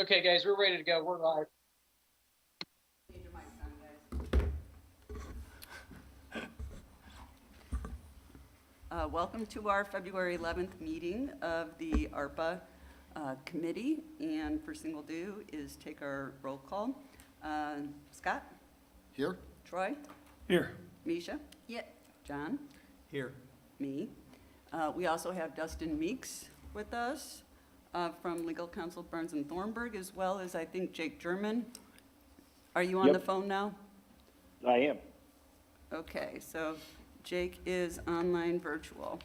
Okay, guys, we're ready to go. We're live. Need your mics on, guys. Welcome to our February 11th meeting of the ARPA committee. And first thing we'll do is take our roll call. Scott? Here? Troy? Here. Misha? Yeah. John? Here. Me. We also have Dustin Meeks with us from Legal Counsel Burns and Thornburg, as well as I think Jake German. Are you on Yep. the phone now? I am. Okay, so Jake is online virtual.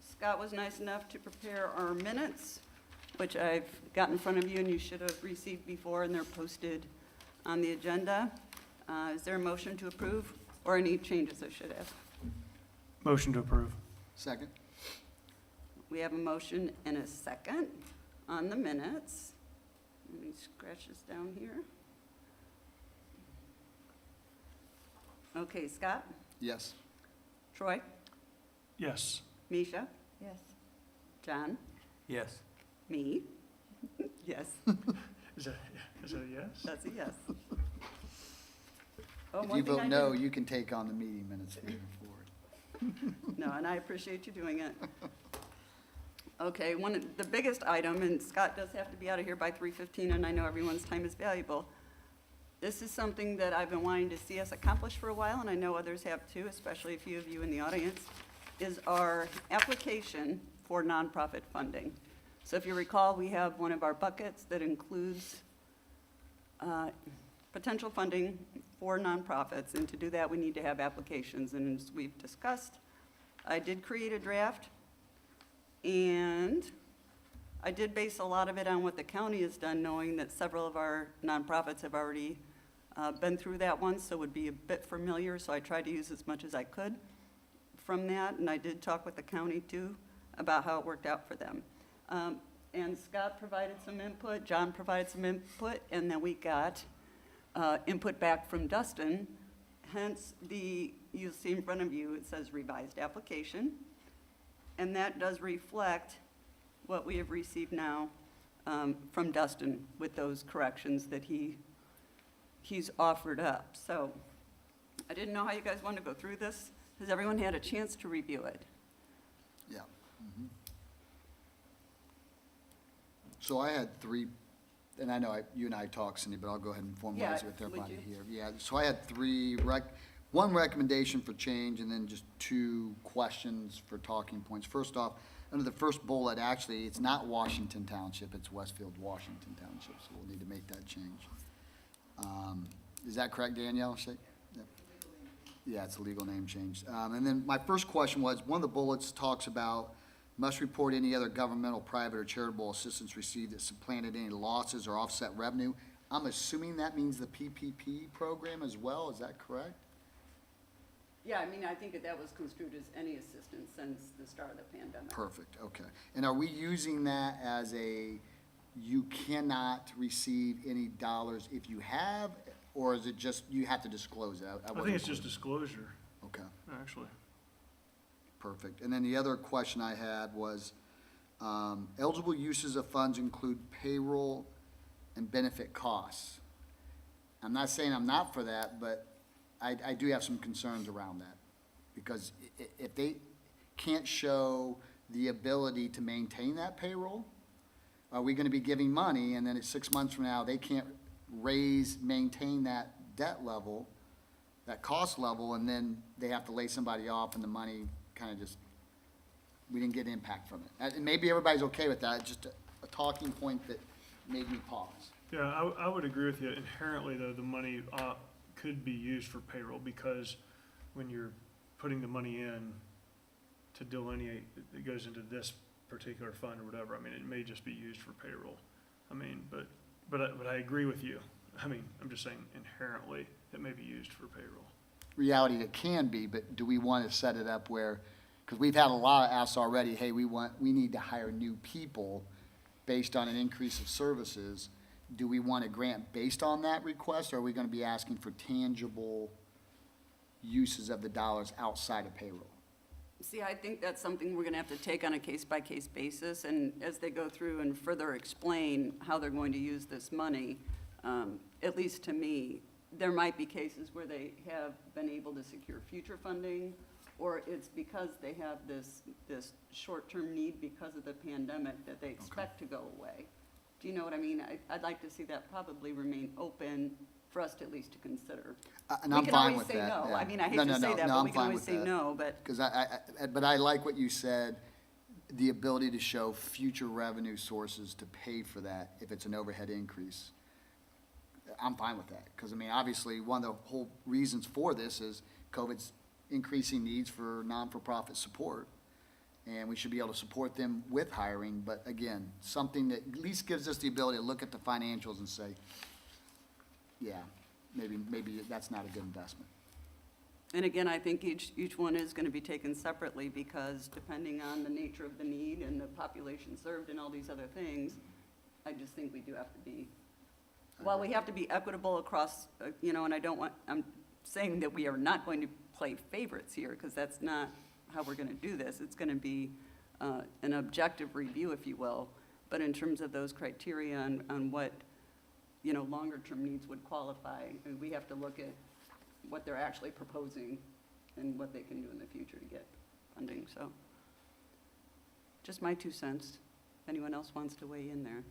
Scott was nice enough to prepare our minutes, which I've got in front of you and you should have received before, and they're posted on the agenda. Is there a motion to approve or any changes I should have? Motion to approve. Second? We have a motion and a second on the minutes. Let me scratch this down here. Okay, Scott? Yes. Troy? Yes. Misha? Yes. John? Yes. Me? Yes, Is that a yes? that's a yes. Oh, If one you thing vote I no, didn't- you can take on the meeting minutes moving forward. No, and I appreciate you doing it. Okay, the biggest item, and Scott does have to be out of here by 3:15, and I know everyone's time is valuable. This is something that I've been wanting to see us accomplish for a while, and I know others have too, especially a few of you in the audience, is our application for nonprofit funding. So if you recall, we have one of our buckets that includes potential funding for nonprofits, and to do that, we need to have applications, and as we've discussed, I did create a draft, and I did base a lot of it on what the county has done, knowing that several of our nonprofits have already been through that one, so it would be a bit familiar, so I tried to use as much as I could from that, and I did talk with the county too about how it worked out for them. And Scott provided some input, John provided some input, and then we got input back from Dustin, hence you'll see in front of you, it says revised application, and that does reflect what we have received now from Dustin with those corrections that he's offered up. So I didn't know how you guys want to go through this. Has everyone had a chance to review it? Yeah. Mhm. So I had three, and I know you and I talked, Cindy, but I'll go ahead and formalize Yeah, it with would everybody you? here. Yeah, so I had one recommendation for change and then just two questions for talking points. First off, under the first bullet, actually, it's not Washington Township, it's Westfield, Washington Township, so we'll need to make that change. Is that correct, Danielle? Yep. Yeah, it's a legal name change. And then my first question was, one of the bullets talks about must report any other governmental, private, or charitable assistance received that supplanted any losses or offset revenue. I'm assuming that means the PPP program as well, is that correct? Yeah, I mean, I think that was construed as any assistance since the start of the pandemic. Perfect, okay. And are we using that as you cannot receive any dollars if you have, or is it just, you have to disclose it? I think it's just disclosure, Okay. actually. Perfect. And then the other question I had was, eligible uses of funds include payroll and benefit costs. I'm not saying I'm not for that, but I do have some concerns around that. Because if they can't show the ability to maintain that payroll, are we gonna be giving money and then 6 months from now, they can't maintain that debt level, that cost level, and then they have to lay somebody off and the money kind of just, we didn't get impact from it. And maybe everybody's okay with that, just a talking point that made me pause. Yeah, I would agree with you. Inherently, though, the money could be used for payroll, because when you're putting the money in to delineate, it goes into this particular fund or whatever. I mean, it may just be used for payroll. I mean, but I agree with you. I mean, I'm just saying inherently it may be used for payroll. Reality, it can be, but do we want to set it up where, because we've had a lot of asks already, hey, we need to hire new people based on an increase of services. Do we want to grant based on that request, or are we going to be asking for tangible uses of the dollars outside of payroll? See, I think that's something we're gonna have to take on a case-by-case basis, and as they go through and further explain how they're going to use this money, at least to me, there might be cases where they have been able to secure future funding, or it's because they have this short-term need because of the pandemic that they expect to go away. Do you know what I mean? I'd like to see that probably remain open for us to at least to consider. And I'm fine with that. We can always say no. yeah. I mean, I hate No, to no, say no, that, no, but I'm we can fine always with say that. no, but Because but I like what you said, the ability to show future revenue sources to pay for that if it's an overhead increase. I'm fine with that, because, I mean, obviously, one of the whole reasons for this is COVID's increasing needs for non-for-profit support, and we should be able to support them with hiring, but again, something that at least gives us the ability to look at the financials and say, yeah, maybe that's not a good investment. And again, I think each one is gonna be taken separately, because depending on the nature of the need and the population served and all these other things, I just think we do have to be, while we have to be equitable across, and I'm saying that we are not going to play favorites here, because that's not how we're gonna do this. It's gonna be an objective review, if you will, but in terms of those criteria on what, longer-term needs would qualify, and we have to look at what they're actually proposing and what they can do in the future to get funding, so. Just my 2 cents. If anyone else wants to weigh in there.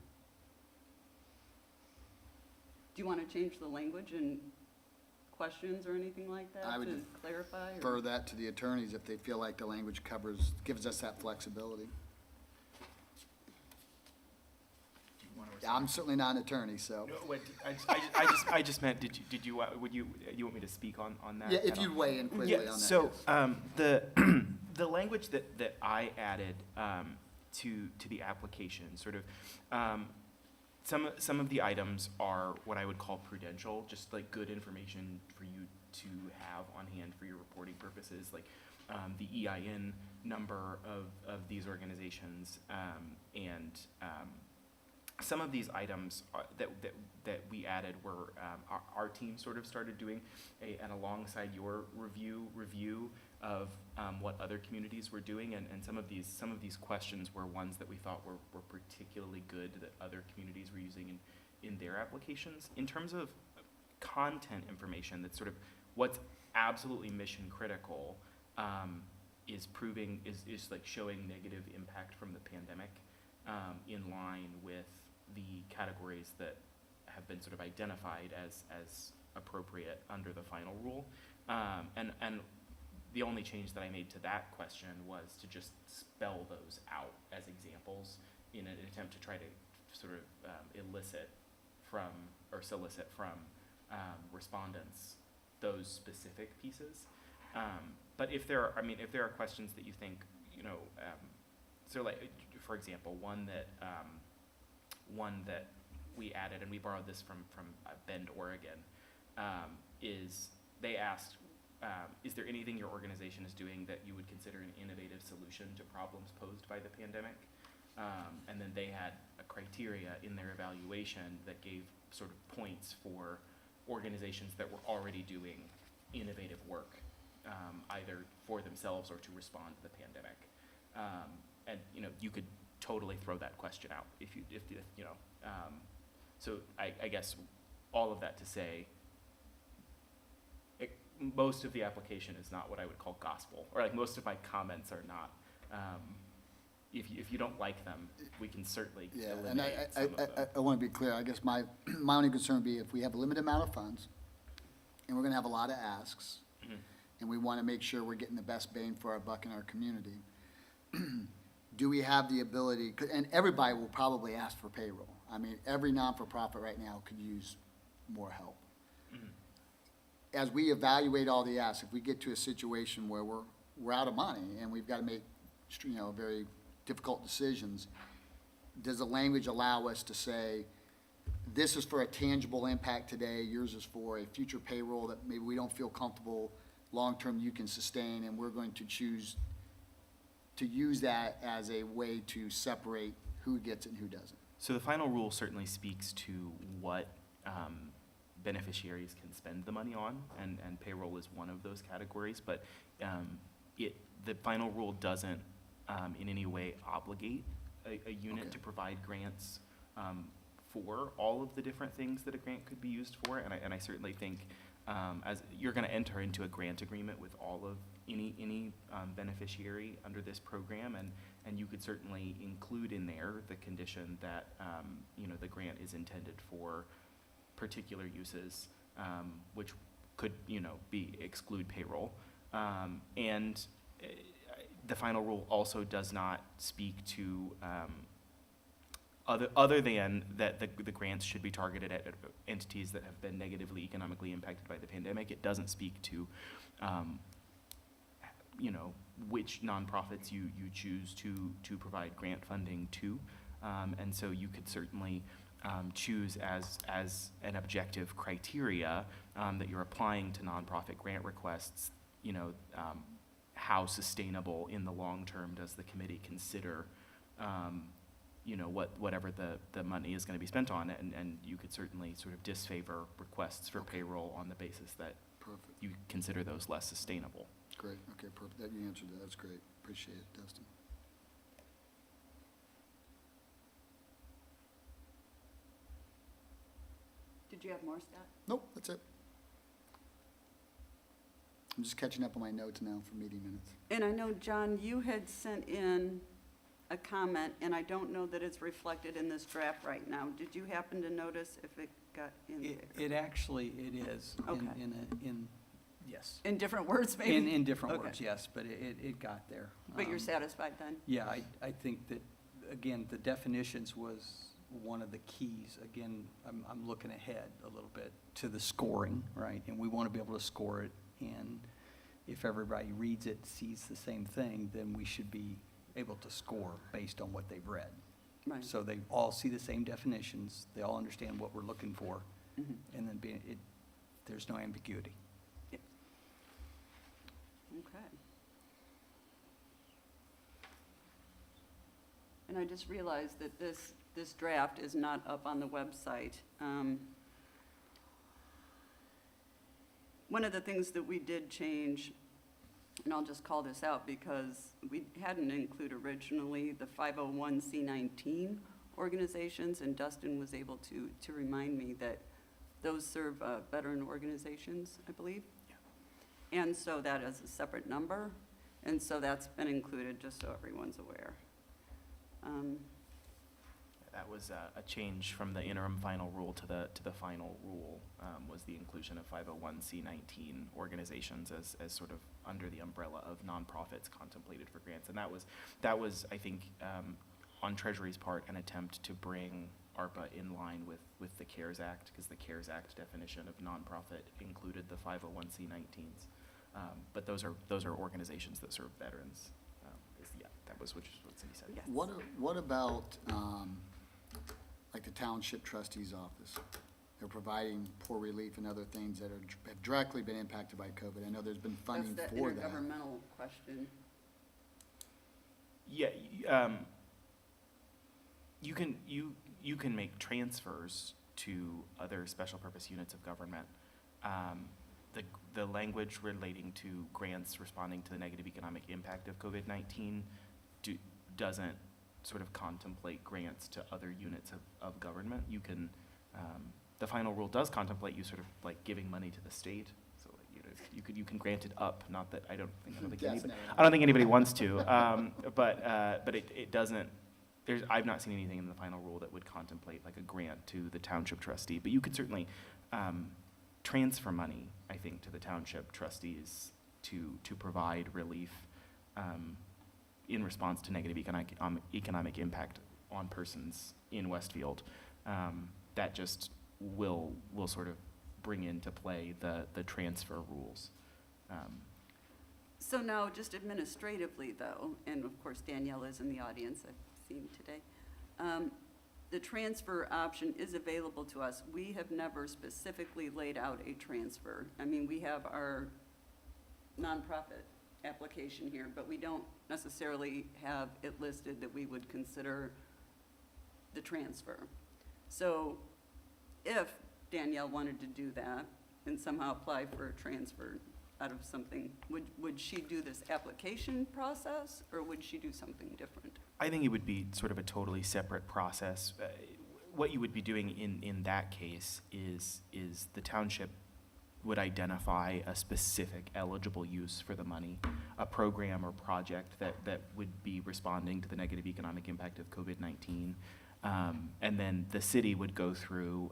Do you want to change the language and questions or anything like that I would to clarify? or- Refer that to the attorneys if they feel like the language gives us that flexibility. Do you want to Yeah, I'm certainly not an attorney, so. No, wait, I just meant, did you, you want me to speak on that? Yeah, at if all? you'd weigh in quickly on Yeah, that. so, yes. the language that I added, to the application, sort of, some of the items are what I would call prudential, just like good information for you to have on hand for your reporting purposes, like, the EIN number of these organizations, and, some of these items that we added were, our team sort of started doing and alongside your review of what other communities were doing, and some of these questions were ones that we thought were particularly good that other communities were using in their applications. In terms of content information, that's sort of what's absolutely mission critical, is like showing negative impact from the pandemic, in line with the categories that have been sort of identified as appropriate under the final rule. And the only change that I made to that question was to just spell those out as examples in an attempt to try to sort of solicit from respondents those specific pieces. But if there are questions that you think, so like, for example, one that we added, and we borrowed this from Bend, Oregon, is they asked, is there anything your organization is doing that you would consider an innovative solution to problems posed by the pandemic? And then they had a criteria in their evaluation that gave sort of points for organizations that were already doing innovative work, either for themselves or to respond to the pandemic. And you could totally throw that question out so I guess all of that to say, most of the application is not what I would call gospel, or like most of my comments are not. If you don't like them, we can certainly Yeah, and eliminate some of them. I want to be clear, I guess my only concern would be if we have a limited amount of funds, and we're going to have a lot of asks, Mhm. and we want to make sure we're getting the best bang for our buck in our community, do we have the ability, and everybody will probably ask for payroll. I mean, every non-for-profit right now could use more help. Mhm. As we evaluate all the asks, if we get to a situation where we're out of money and we've got to make, very difficult decisions, does the language allow us to say, this is for a tangible impact today, yours is for a future payroll that maybe we don't feel comfortable long-term you can sustain, and we're going to choose to use that as a way to separate who gets it and who doesn't? So the final rule certainly speaks to what beneficiaries can spend the money on, and payroll is one of those categories, but the final rule doesn't in any way obligate a unit Okay. to provide grants for all of the different things that a grant could be used for. And I certainly think as you're going to enter into a grant agreement with all of any beneficiary under this program, and you could certainly include in there the condition that the grant is intended for particular uses, which could exclude payroll. And the final rule also does not speak to other than that the grants should be targeted at entities that have been negatively economically impacted by the pandemic. It doesn't speak to which nonprofits you choose to provide grant funding to. And so you could certainly choose as an objective criteria that you're applying to nonprofit grant requests, how sustainable in the long term does the committee consider whatever the money is going to be spent on, and you could certainly sort of disfavor requests for payroll on the basis that Perfect. you consider those less sustainable. Great, okay, perfect. That, you answered that. That's great. Appreciate it, Dustin. Did you have more, Scott? Nope, that's it. I'm just catching up on my notes now for meeting minutes. And I know, John, you had sent in a comment, and I don't know that it's reflected in this draft right now. Did you happen to notice if it got in there? It actually, it is. Okay. Yes. In different words, maybe? In different Okay. words, yes, but it got there. But you're satisfied then? Yeah, I think that, again, the definitions was one of the keys. Again, I'm looking ahead a little bit to the scoring, right? And we want to be able to score it, and if everybody reads it, sees the same thing, then we should be able to score based on what they've read. Right. So they all see the same definitions, they all understand what we're looking for, Mhm. and then there's no ambiguity. Okay. And I just realized that this draft is not up on the website. One of the things that we did change, and I'll just call this out because we hadn't included originally the 501c19 organizations, and Dustin was able to remind me that those serve veteran organizations, I believe. And so that is a separate number, and so that's been included, just so everyone's aware. That was a change from the interim final rule to the final rule, was the inclusion of 501c19 organizations as sort of under the umbrella of nonprofits contemplated for grants. And that was I think, on Treasury's part, an attempt to bring ARPA in line with the CARES Act, because the CARES Act definition of nonprofit included the 501c19s. But those are organizations that serve veterans. That was what Cindy said. Yes. What about, like the Township Trustee's Office? They're providing poor relief and other things that have directly been impacted by COVID. I know there's been funding That's the for that. intergovernmental question. Yeah, you can make transfers to other special purpose units of government. The language relating to grants responding to the negative economic impact of COVID-19 doesn't sort of contemplate grants to other units of government. You can, the final rule does contemplate you sort of like giving money to the state. So you can grant it up. Not that I don't think anybody wants to. But it doesn't. I've not seen anything in the final rule that would contemplate like a grant to the township trustee. But you could certainly transfer money, I think, to the township trustees to provide relief in response to negative economic impact on persons in Westfield. That just will sort of bring into play the transfer rules. So now, just administratively though, and of course Danielle is in the audience, I've seen today, the transfer option is available to us. We have never specifically laid out a transfer. I mean, we have our nonprofit application here, but we don't necessarily have it listed that we would consider the transfer. So if Danielle wanted to do that and somehow apply for a transfer, out of something. Would she do this application process, or would she do something different? I think it would be sort of a totally separate process. What you would be doing in that case is the township would identify a specific eligible use for the money, a program or project that would be responding to the negative economic impact of COVID-19. And then the city would go through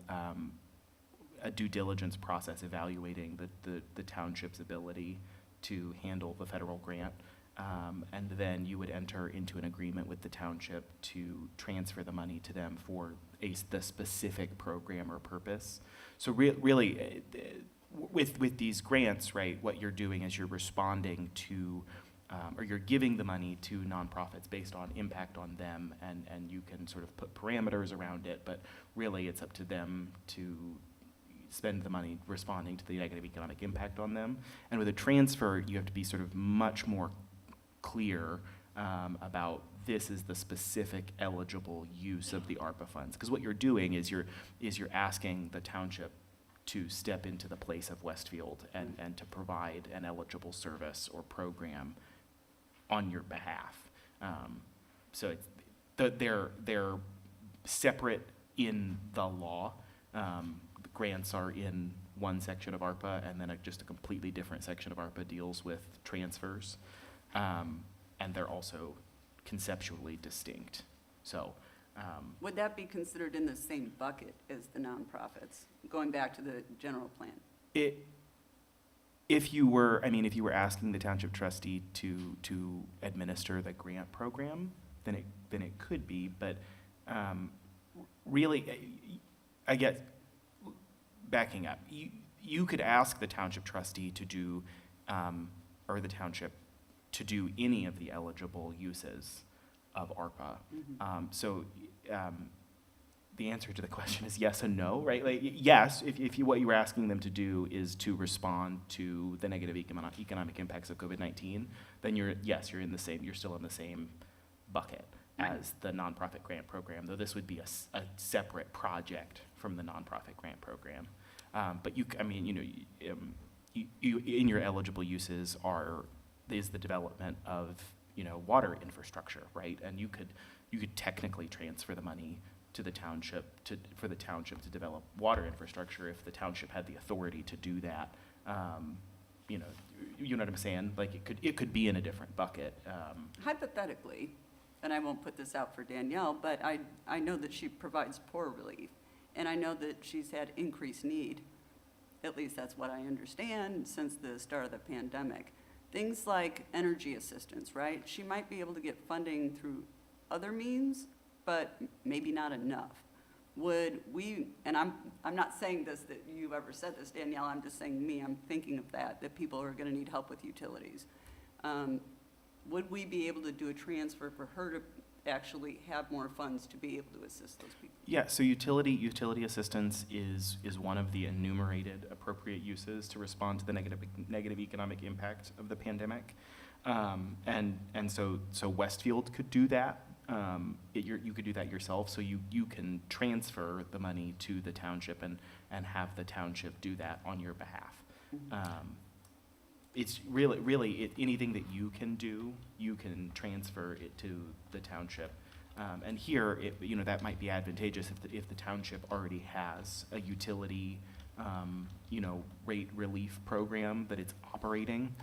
a due diligence process evaluating the township's ability to handle the federal grant. And then you would enter into an agreement with the township to transfer the money to them for the specific program or purpose. So really, with these grants, right, what you're doing is you're responding to, or you're giving the money to nonprofits based on impact on them, and you can sort of put parameters around it, but really it's up to them to spend the money responding to the negative economic impact on them. And with a transfer, you have to be sort of much more clear about this is the specific eligible use of the ARPA funds. Because what you're doing is you're asking the township to step into the place of Westfield and to provide an eligible service or program on your behalf. So they're separate in the law. The grants are in one section of ARPA, and then just a completely different section of ARPA deals with transfers. And they're also conceptually distinct. So Would that be considered in the same bucket as the nonprofits, going back to the general plan? If you were asking the township trustee to administer the grant program, then it could be, but really, I guess, backing up, you could ask the township trustee to do, or the township to do any of the eligible uses of ARPA. So the answer to the question is yes and no, right? Like, yes, if what you were asking them to do is to respond to the negative economic impacts of COVID-19, then you're still in the same bucket as the nonprofit grant program, though this would be a separate project from the nonprofit grant program. But in your eligible uses is the development of, water infrastructure, right? And you could technically transfer the money to the township for the township to develop water infrastructure if the township had the authority to do that. You know what I'm saying? Like it could be in a different bucket. Hypothetically, and I won't put this out for Danielle, but I know that she provides poor relief, and I know that she's had increased need. At least that's what I understand since the start of the pandemic. Things like energy assistance, right? She might be able to get funding through other means, but maybe not enough. Would we, and I'm not saying this that you've ever said this, Danielle, I'm just saying I'm thinking of that people are gonna need help with utilities. Would we be able to do a transfer for her to actually have more funds to be able to assist those people? Yeah, so utility assistance is one of the enumerated appropriate uses to respond to the negative economic impact of the pandemic. And so Westfield could do that. You could do that yourself, so you can transfer the money to the township and have the township do that on your behalf. It's really anything that you can do, you can transfer it to the township. And here, that might be advantageous if the township already has a utility, rate relief program that it's operating.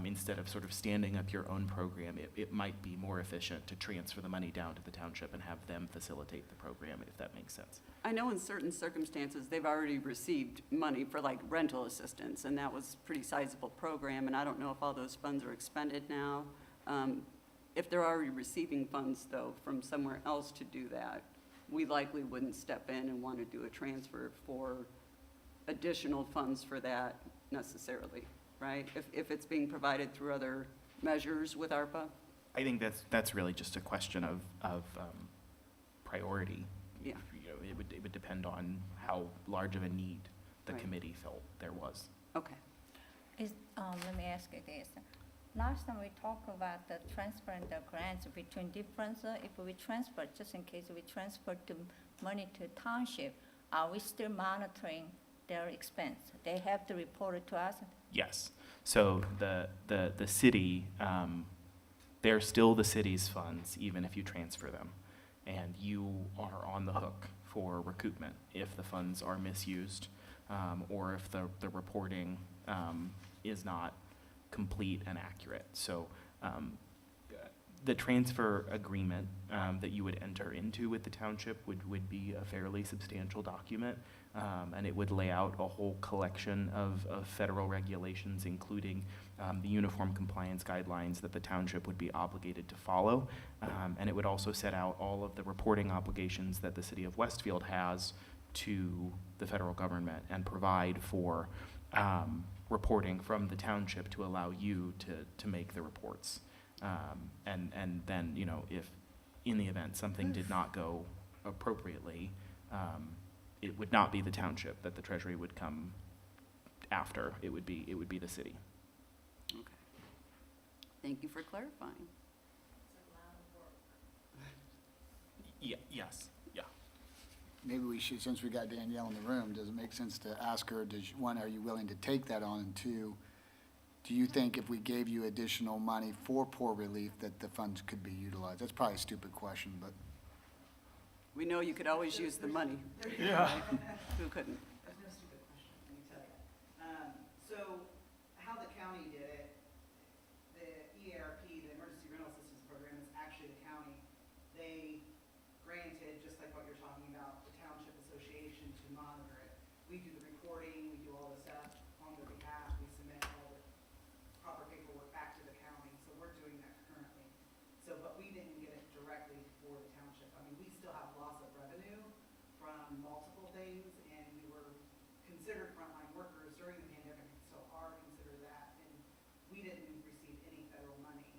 Instead of sort of standing up your own program, it might be more efficient to transfer the money down to the township and have them facilitate the program, if that makes sense. I know in certain circumstances, they've already received money for like rental assistance, and that was a pretty sizable program, and I don't know if all those funds are expended now. If they're already receiving funds, though, from somewhere else to do that, we likely wouldn't step in and want to do a transfer for additional funds for that necessarily, right? If it's being provided through other measures with ARPA? I think that's really just a question of priority. Yeah. It would depend on how large of a need the Right. committee felt there was. Okay. Let me ask you this. Last time we talked about the transferring the grants between different, if we transfer, just in case we transfer the money to township, are we still monitoring their expense? They have to report it to us. Yes. So the city, they're still the city's funds, even if you transfer them. And you are on the hook for recoupment if the funds are misused, or if the reporting, is not complete and accurate. So, the transfer agreement, that you would enter into with the township would be a fairly substantial document. And it would lay out a whole collection of federal regulations, including the uniform compliance guidelines that the township would be obligated to follow. And it would also set out all of the reporting obligations that the city of Westfield has to the federal government and provide for reporting from the township to allow you to make the reports. And then, you know, if in the event something did not go appropriately, it would not be the township that the treasury would come after. It would be the city. Okay. Thank you for clarifying. Yes, yeah. Maybe we should, since we got Danielle in the room, does it make sense to ask her, one, are you willing to take that on? And two, do you think if we gave you additional money for poor relief that the funds could be utilized? That's probably a stupid question, but We know you could always use the money. Yeah. Who couldn't? There's no stupid question, let me tell you. So how the county did it, the EARP, the Emergency Rental Assistance Program, is actually the county. They granted, just like what you're talking about, the Township Association to monitor it. We do the reporting, we do all the stuff on their behalf, we submit all the proper paperwork back to the county, so we're doing that currently. So, but we didn't get it directly for the township. I mean, we still have loss of revenue from multiple things, and we were considered frontline workers during the pandemic, so are considered that. And we didn't receive any federal money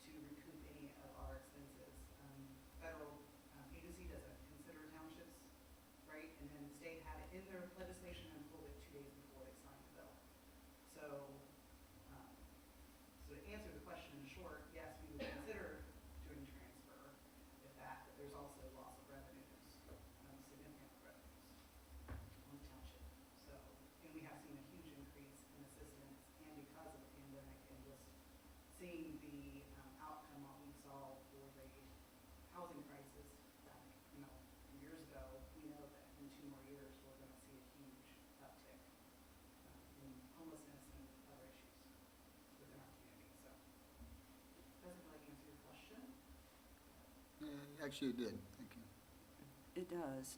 to recoup any of our expenses. Federal agency doesn't consider townships, right? And then the state had it in their legislation and pulled it 2 days before they signed the bill. So, so to answer the question in short, yes, we would consider doing transfer if that, but there's also loss of revenues, significant revenues on the township. So, and we have seen a huge increase in assistance, and because of the pandemic and just seeing the outcome what we saw for the housing crisis back, years ago, we know that in 2 more years, we're gonna see a huge uptick in homelessness and other issues within our community, so. Doesn't really answer your question. actually it did. Thank you. It does.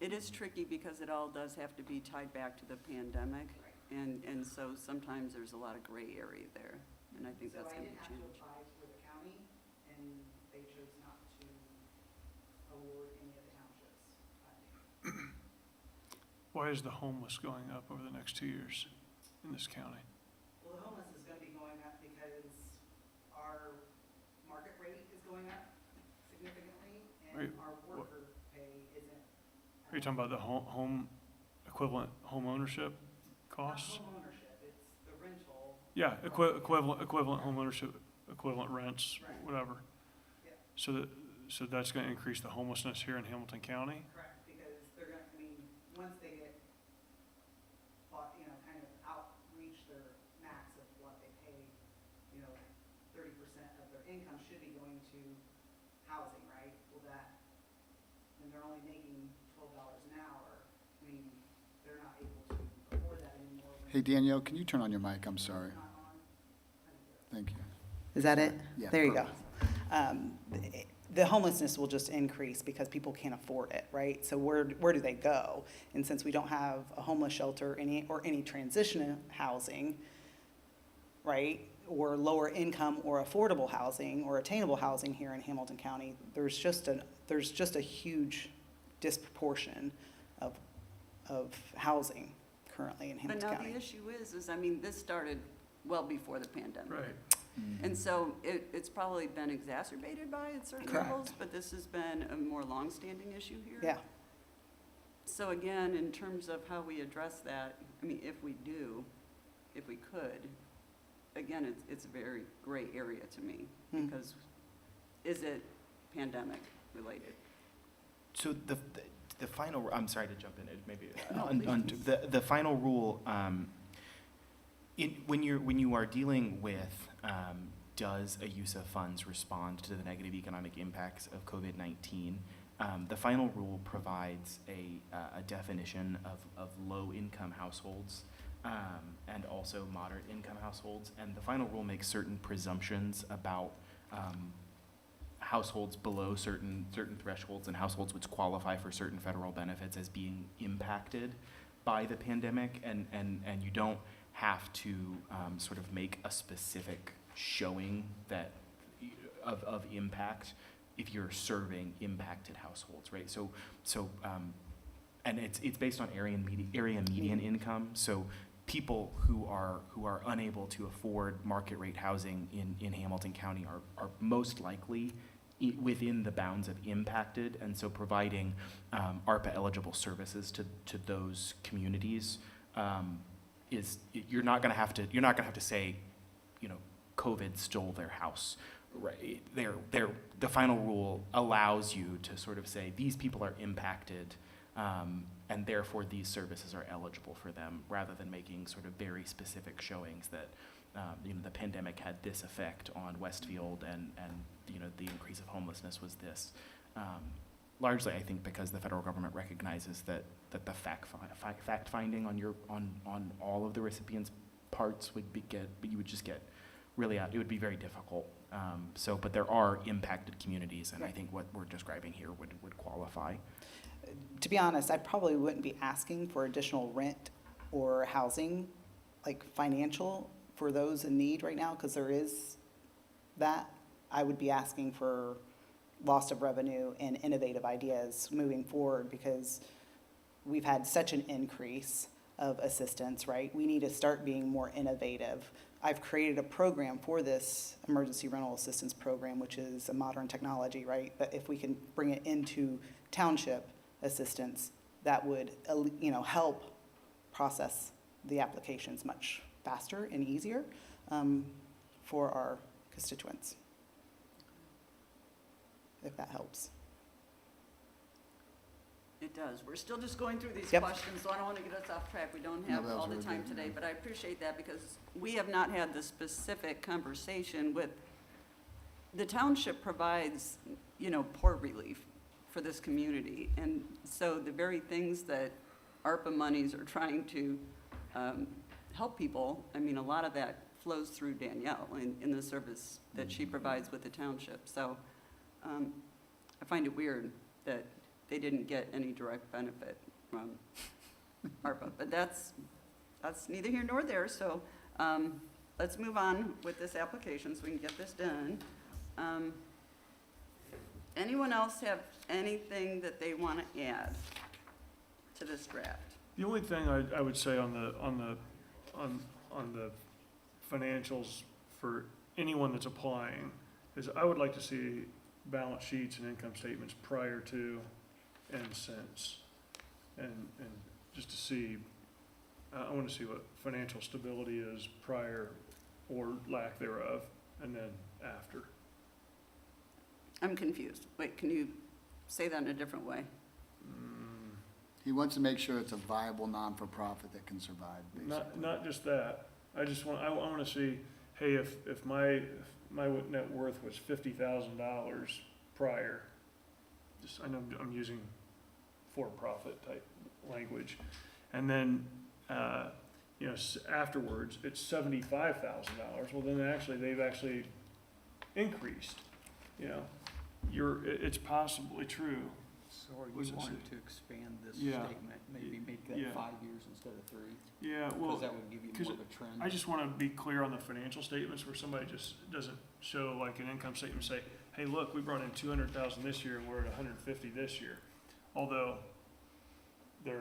It is tricky because it all does have to be tied back to the pandemic. Right. And so sometimes there's a lot of gray area there, and I think So that's I going to didn't have to change. apply for the county, and they chose not to award any of the townships funding. Why is the homeless going up over the next 2 years in this county? Well, the homeless is gonna be going up because our market rate is going up significantly, Right. and our worker pay isn't. Are you talking about the home equivalent home ownership costs? Not home ownership, it's the rental. Yeah, equivalent home ownership, equivalent rents, Right. whatever. Yeah. So that's gonna increase the homelessness here in Hamilton County? Correct, because they're gonna, once they get, kind of outreach their max of what they pay, 30% of their income should be going to housing, right? Well, when they're only making $12 an hour, they're not able to afford that anymore. Hey, Danielle, can you turn on your mic? I'm sorry. Not on. I think they're- Thank you. Is that it? Yeah, There you go. perfect. The homelessness will just increase because people can't afford it, right? So where do they go? And since we don't have a homeless shelter or any transition housing, right? Or lower income or affordable housing or attainable housing here in Hamilton County, there's just a huge disproportion of housing currently in But Hamilton now County. the issue is, this started well before the pandemic. Right. And so it's probably been exacerbated by at certain Correct. levels, but this has been a more longstanding issue here. Yeah. So again, in terms of how we address that, if we could, again, it's a very gray area to me, Hmm. because is it pandemic related? So the final, I'm sorry to jump in, maybe, No, the final rule, When you are dealing with, does a use of funds respond to the negative economic impacts of COVID-19, the final rule provides a definition of low-income households and also moderate-income households, and the final rule makes certain presumptions about households below certain thresholds and households which qualify for certain federal benefits as being impacted by the pandemic, and you don't have to sort of make a specific showing that of impact if you're serving impacted households, right? So and it's based on area median income. So people who are unable to afford market rate housing in Hamilton County are most likely within the bounds of impacted, and so providing ARPA eligible services to those communities you're not gonna have to say, COVID stole their house, right? The final rule allows you to sort of say these people are impacted, and therefore these services are eligible for them, rather than making sort of very specific showings that the pandemic had this effect on Westfield, and the increase of homelessness was this. Largely, I think, because the federal government recognizes that the fact finding on all of the recipients' parts you would just get really out. It would be very difficult. But there are impacted communities, and I think what we're describing here would qualify. To be honest, I probably wouldn't be asking for additional rent or housing, like financial, for those in need right now, because there is that. I would be asking for loss of revenue and innovative ideas moving forward, because we've had such an increase of assistance, right? We need to start being more innovative. I've created a program for this emergency rental assistance program, which is a modern technology, right? But if we can bring it into township assistance, that would, help process the applications much faster and easier for our constituents, if that helps. It does. We're still just going through these Yep. questions, so I don't want to get us off track. We don't No, have that was all the really time good, today, yeah. but I appreciate that, because we have not had the specific conversation with, the township provides, poor relief for this community. And so the very things that ARPA monies are trying to help people, a lot of that flows through Danielle in the service that she provides with the township. So I find it weird that they didn't get any direct benefit from ARPA, but that's neither here nor there. So let's move on with this application so we can get this done. Anyone else have anything that they want to add to this draft? The only thing I would say on the financials for anyone that's applying is I would like to see balance sheets and income statements prior to and since, and just to see, I want to see what financial stability is prior or lack thereof, and then after. I'm confused. Wait, can you say that in a different way? He wants to make sure it's a viable non-for-profit that can survive, basically. Not just that. I want to see, hey, if my net worth was $50,000 prior, I know I'm using for-profit type language, and then afterwards it's $75,000. Well, then they've actually increased. It's possibly true. So are What's you it wanting say? to expand this Yeah. statement, maybe make that Yeah. 5 years instead of 3? Yeah, well, Because that would give you 'cause more of a trend. I just want to be clear on the financial statements where somebody just doesn't show like an income statement and say, hey, look, we brought in 200,000 this year and we're at 150 this year. Although they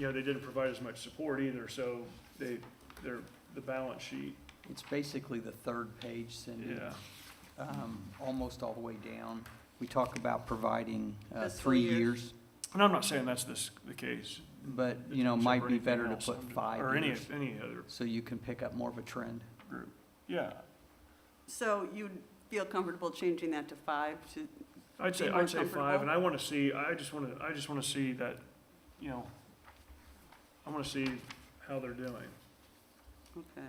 didn't provide as much support either, so the balance sheet, It's basically the third page, Cindy. yeah. Almost all the way down. We talk about providing Fiscal 3 years. years, And I'm not saying that's the case. but, Or might be anything better to else. put 5 Or years, any other so you can pick up more of a trend. group. Yeah, So you'd feel comfortable changing that to 5 to, I'd say Be more 5, comfortable? and I want to see, I just want to see that, I want to see how they're doing. Okay.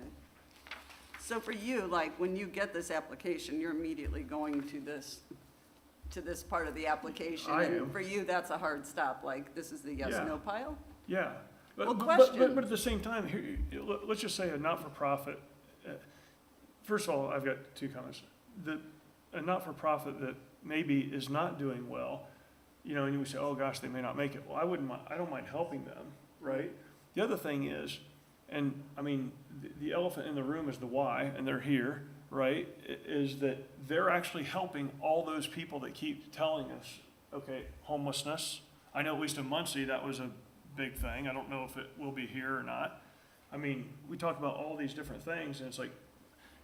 So for you, like, when you get this application, you're immediately going to this part of the application? I And am. for you, that's a hard stop, like, this is the Yeah. yes/no pile? Yeah. Well, But question. at the same time, here, let's just say a not-for-profit, first of all, I've got two comments. A not-for-profit that maybe is not doing well, you know, and you would say, oh gosh, they may not make it. Well, I don't mind helping them, right? The other thing is, and I mean, the elephant in the room is the why, and they're here, right? Is that they're actually helping all those people that keep telling us, okay, homelessness. I know at least in Muncie, that was a big thing. I don't know if it will be here or not. I mean, we talked about all these different things, and it's like,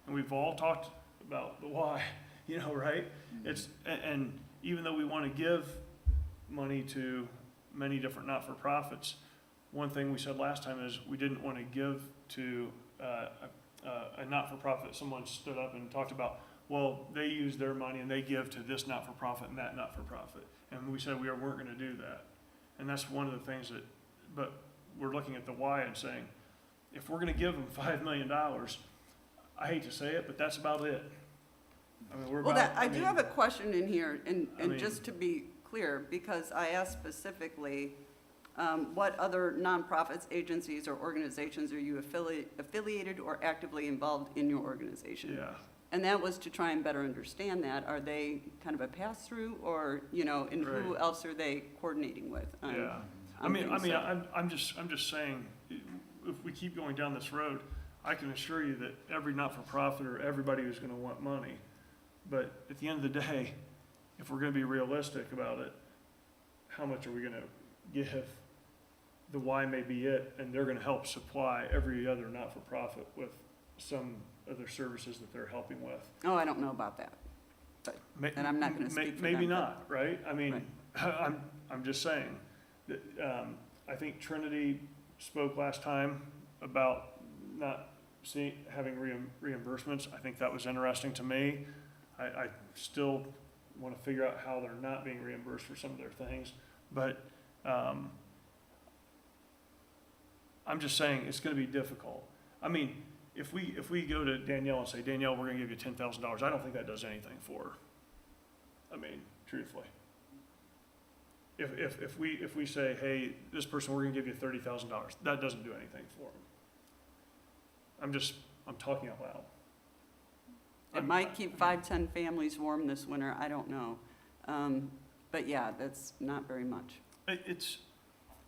and we've all talked about the why, you know, right? It's, and even though we want to give money to many different not-for-profits, one thing we said last time is we didn't want to give to a not-for-profit. Someone stood up and talked about, well, they use their money and they give to this not-for-profit and that not-for-profit. And we said we weren't going to do that. And that's one of the things that, but we're looking at the why and saying, if we're going to give them $5 million, I hate to say it, but that's about it. I mean, we're Well, about, I do have a question in here, and I mean- just to be clear, because I asked specifically, what other nonprofits, agencies, or organizations are you affiliated or actively involved in your organization? yeah. And that was to try and better understand that. Are they kind of a pass-through, or, you know, and who Right. else are they coordinating with? Yeah. on things? So- I'm just saying, if we keep going down this road, I can assure you that every not-for-profit or everybody is gonna want money. But at the end of the day, if we're gonna be realistic about it, how much are we gonna give? The why may be it, and they're gonna help supply every other not-for-profit with some other services that they're helping with. Oh, I don't know about that. Ma- And I'm not gonna speak for Maybe them, but- not, right? I mean, I'm just saying, that, I think Trinity spoke last time about not having reimbursements. I think that was interesting to me. I still want to figure out how they're not being reimbursed for some of their things, but, I'm just saying, it's gonna be difficult. I mean, if we go to Danielle and say, Danielle, we're gonna give you $10,000, I don't think that does anything for her. I mean, truthfully. If we say, hey, this person, we're gonna give you $30,000, that doesn't do anything for them. I'm talking out loud. It might keep 5-10 families warm this winter, I don't know. But yeah, that's not very much. It's,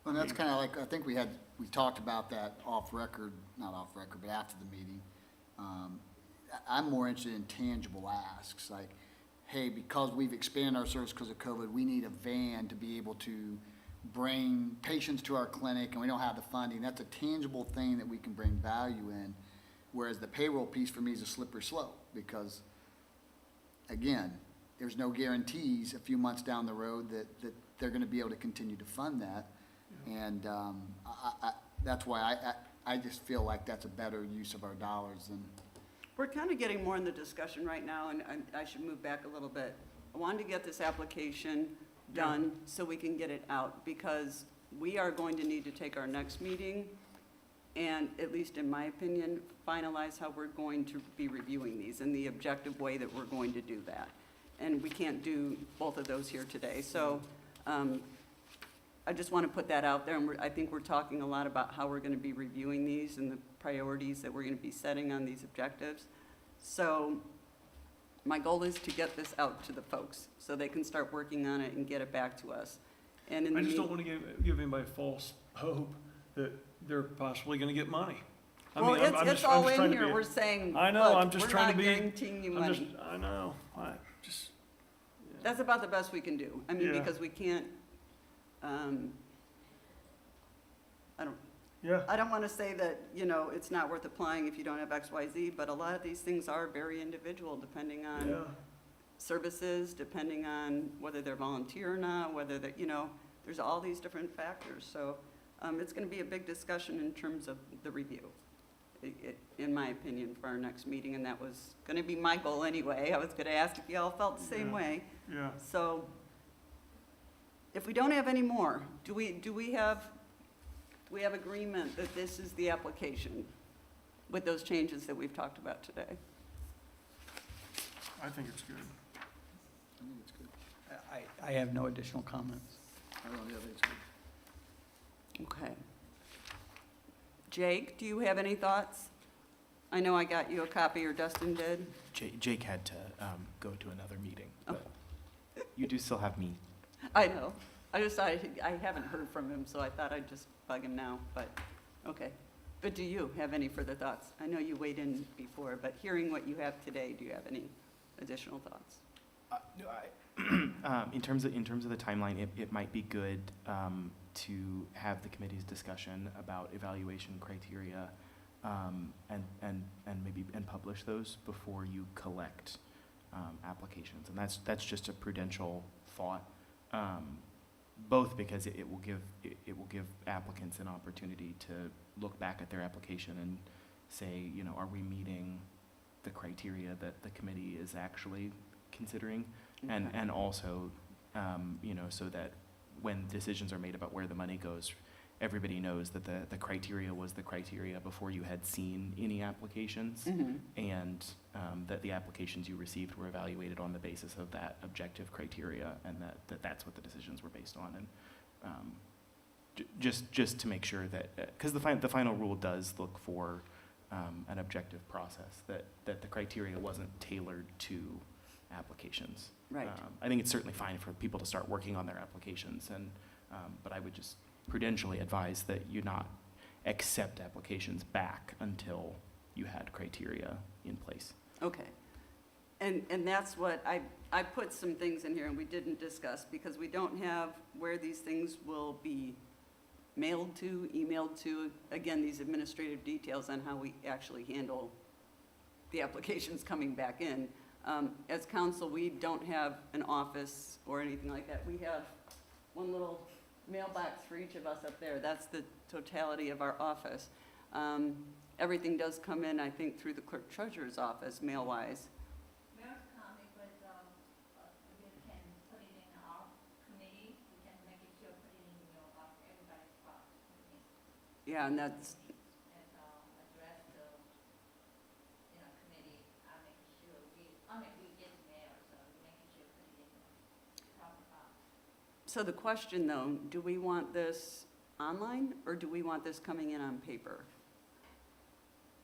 And that's kind of like, I think we talked about that off record, not off record, but after the meeting. I'm more interested in tangible asks, like, hey, because we've expanded our service because of COVID, we need a van to be able to bring patients to our clinic, and we don't have the funding. That's a tangible thing that we can bring value in, whereas the payroll piece for me is a slippery slope, because, again, there's no guarantees a few months down the road that they're gonna be able to continue to fund that. And that's why I just feel like that's a better use of our dollars than, We're kind of getting more in the discussion right now, and I should move back a little bit. I wanted to get this application done so we can get it out, because we are going to need to take our next meeting and, at least in my opinion, finalize how we're going to be reviewing these and the objective way that we're going to do that. And we can't do both of those here today. So I just want to put that out there, and I think we're talking a lot about how we're going to be reviewing these and the priorities that we're going to be setting on these objectives. So my goal is to get this out to the folks so they can start working on it and get it back to us. And in I the just don't want to give anybody false hope that they're possibly gonna get money. I Well, mean, I'm it's just all trying in to here, be- we're saying, I know, look, I'm just we're trying not to be- guaranteeing you money. I know, I just, That's about the best we can do. I mean, Yeah. because we can't, yeah, I don't want to say that, you know, it's not worth applying if you don't have X, Y, Z, but a lot of these things are very individual, depending on yeah. services, depending on whether they're volunteer or not, whether they're, you know, there's all these different factors. So it's going to be a big discussion in terms of the review, in my opinion, for our next meeting. And that was going to be my goal anyway. I was going to ask if you all felt the same Yeah. way. Yeah, So if we don't have any more, do we have agreement that this is the application? with those changes that we've talked about today. I think it's good. I think it's good. I have no additional comments. I don't know, I think it's good. Okay. Jake, do you have any thoughts? I know I got you a copy, or Dustin did. Jake had to go to another meeting, but you do still have me. I know. I just, I haven't heard from him, so I thought I'd just bug him now, but, okay. But do you have any further thoughts? I know you weighed in before, but hearing what you have today, do you have any additional thoughts? No, in terms of the timeline, it might be good to have the committee's discussion about evaluation criteria and maybe publish those before you collect applications. And that's just a prudential thought, both because it will give applicants an opportunity to look back at their application and say, you know, are we meeting the criteria that the committee is actually considering? Okay. And also, you know, so that when decisions are made about where the money goes, everybody knows that the criteria was the criteria before you had seen any applications, Mhm. and that the applications you received were evaluated on the basis of that objective criteria, and that's what the decisions were based on. And just to make sure that, because the final rule does look for an objective process, that the criteria wasn't tailored to applications. Right. I think it's certainly fine for people to start working on their applications, and but I would just prudentially advise that you not accept applications back until you had criteria in place. Okay. And that's what, I put some things in here and we didn't discuss, because we don't have where these things will be mailed to, emailed to, again, these administrative details on how we actually handle the applications coming back in. As council, we don't have an office or anything like that. We have one little mailbox for each of us up there. That's the totality of our office. Everything does come in, I think, through the clerk treasurer's office, mail-wise. Mayor's comment was, we can put it in our committee, we can make it sure, put it in your, everybody's box. Yeah, and that's, And, address the, you know, committee, I make sure we get mail, so we making sure put it in the proper box. so the question though, do we want this online or do we want this coming in on paper?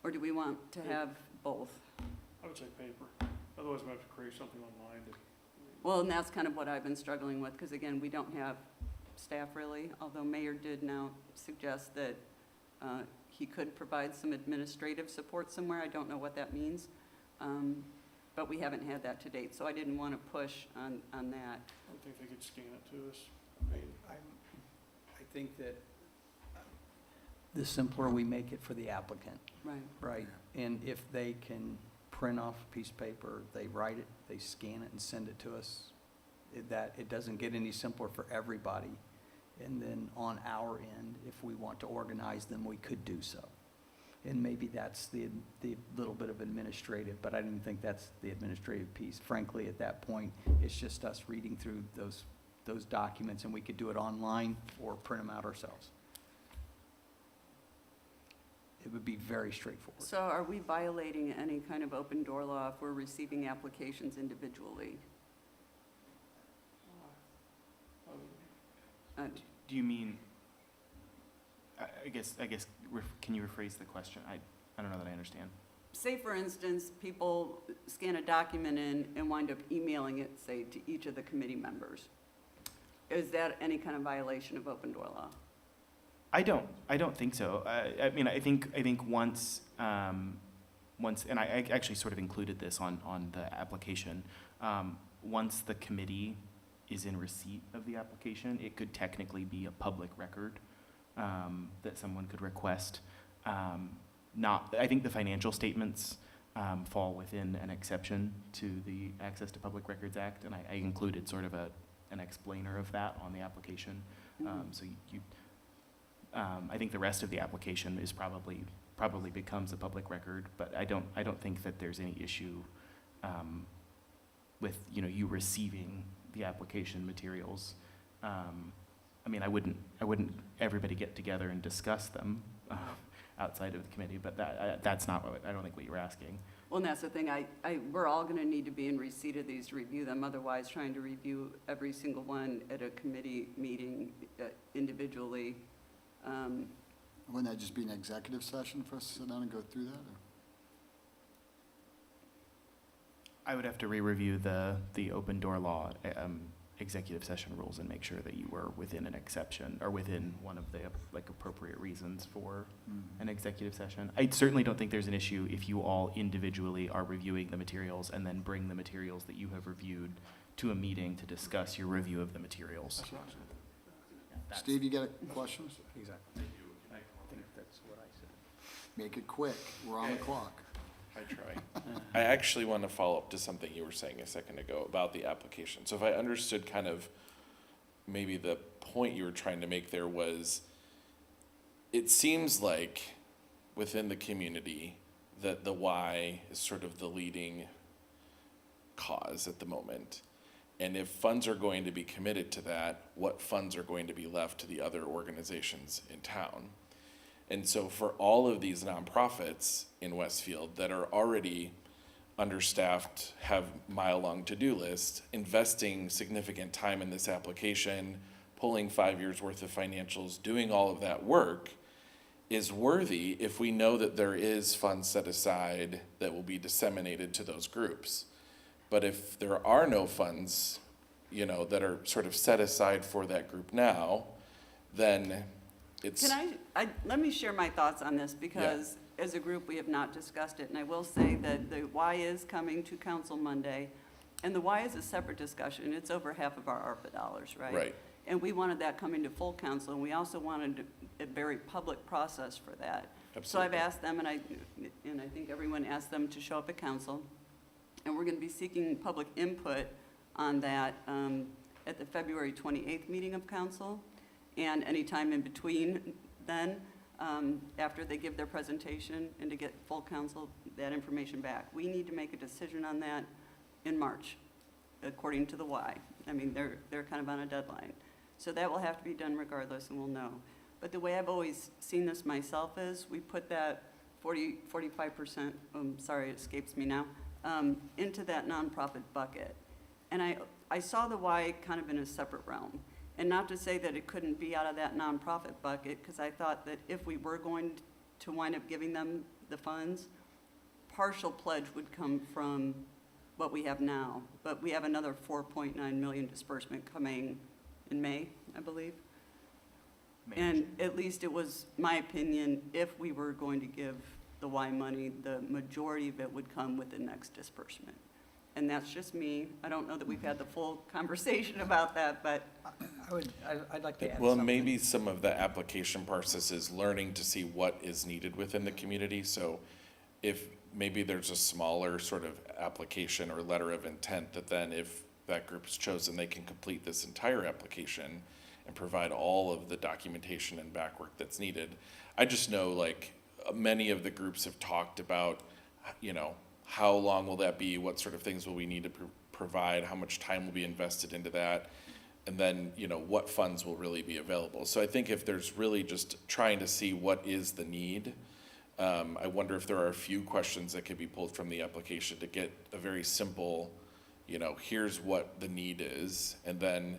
Or do we want to have both? I would say paper. Otherwise, we have to create something online to. Well, and that's kind of what I've been struggling with, because again, we don't have staff really, although Mayor did now suggest that he could provide some administrative support somewhere. I don't know what that means, but we haven't had that to date, so I didn't want to push on that. I don't think they could scan it to us. I mean, I think that the simpler we make it for the applicant, Right. right? And if they can print off a piece of paper, they write it, they scan it and send it to us, it doesn't get any simpler for everybody. And then on our end, if we want to organize them, we could do so. And maybe that's the little bit of administrative, but I don't even think that's the administrative piece. Frankly, at that point, it's just us reading through those documents, and we could do it online or print them out ourselves. It would be very straightforward. So are we violating any kind of open door law if we're receiving applications individually? Do you mean, I guess, can you rephrase the question? I don't know that I understand. Say, for instance, people scan a document in and wind up emailing it, say, to each of the committee members. Is that any kind of violation of open door law? I don't think so. I mean, I think once, and I actually sort of included this on the application, once the committee is in receipt of the application, it could technically be a public record that someone could request. I think the financial statements fall within an exception to the Access to Public Records Act, and I included sort of an explainer of that on the application. So I think the rest of the application is probably becomes a public record, but I don't think that there's any issue with you receiving the application materials. I mean, I wouldn't everybody get together and discuss them, outside of the committee, but that's not what, I don't think what you were asking. Well, and that's the thing, we're all gonna need to be in receipt of these to review them, otherwise trying to review every single one at a committee meeting individually. Wouldn't that just be an executive session for us to sit down and go through that? Or? I would have to re-review the open door law, executive session rules and make sure that you were within an exception, or within one of the, like, appropriate reasons for an executive session. I certainly don't think there's an issue if you all individually are reviewing the materials and then bring the materials that you have reviewed to a meeting to discuss your review of the materials. That's- Steve, you got questions? Exactly. I think that's what I said. Make it quick. We're on the clock. I try. I actually want to follow up to something you were saying a second ago about the application. So if I understood kind of maybe the point you were trying to make there was, it seems like within the community that the why is sort of the leading cause at the moment. And if funds are going to be committed to that, what funds are going to be left to the other organizations in town? And so for all of these nonprofits in Westfield that are already understaffed, have mile-long to-do lists, investing significant time in this application, pulling 5 years' worth of financials, doing all of that work is worthy if we know that there is funds set aside that will be disseminated to those groups. But if there are no funds, you know, that are sort of set aside for that group now, then it's. Can let me share my thoughts on this, because as a group, we have not discussed it, and I will say that the Y is coming to council Monday, and the Y is a separate discussion. It's over half of our ARPA dollars, right? Right. And we wanted that coming to full council, and we also wanted a very public process for that. So I've Absolutely. asked them, and I think everyone asked them to show up at council, and we're gonna be seeking public input on that at the February 28th meeting of council, and any time in between then, after they give their presentation, and to get full council that information back. We need to make a decision on that in March, according to the Y. I mean, they're kind of on a deadline. So that will have to be done regardless, and we'll know. But the way I've always seen this myself is, we put that 45%, sorry, it escapes me now, into that nonprofit bucket. And I saw the Y kind of in a separate realm. And not to say that it couldn't be out of that nonprofit bucket, because I thought that if we were going to wind up giving them the funds, partial pledge would come from what we have now. But we have another 4.9 million disbursement coming in May, I believe. And at least it was my opinion, if we were going to give the Y money, the majority of it would come with the next disbursement. And that's just me. I don't know that we've had the full conversation about that, but I'd like to add Well, something. maybe some of the application process is learning to see what is needed within the community. So if maybe there's a smaller sort of application or letter of intent, that then if that group's chosen, they can complete this entire application and provide all of the documentation and back work that's needed. I just know, like, many of the groups have talked about, you know, how long will that be? What sort of things will we need to provide? How much time will be invested into that? And then, you know, what funds will really be available? So I think if there's really just trying to see what is the need, I wonder if there are a few questions that could be pulled from the application to get a very simple, you know, here's what the need is, and then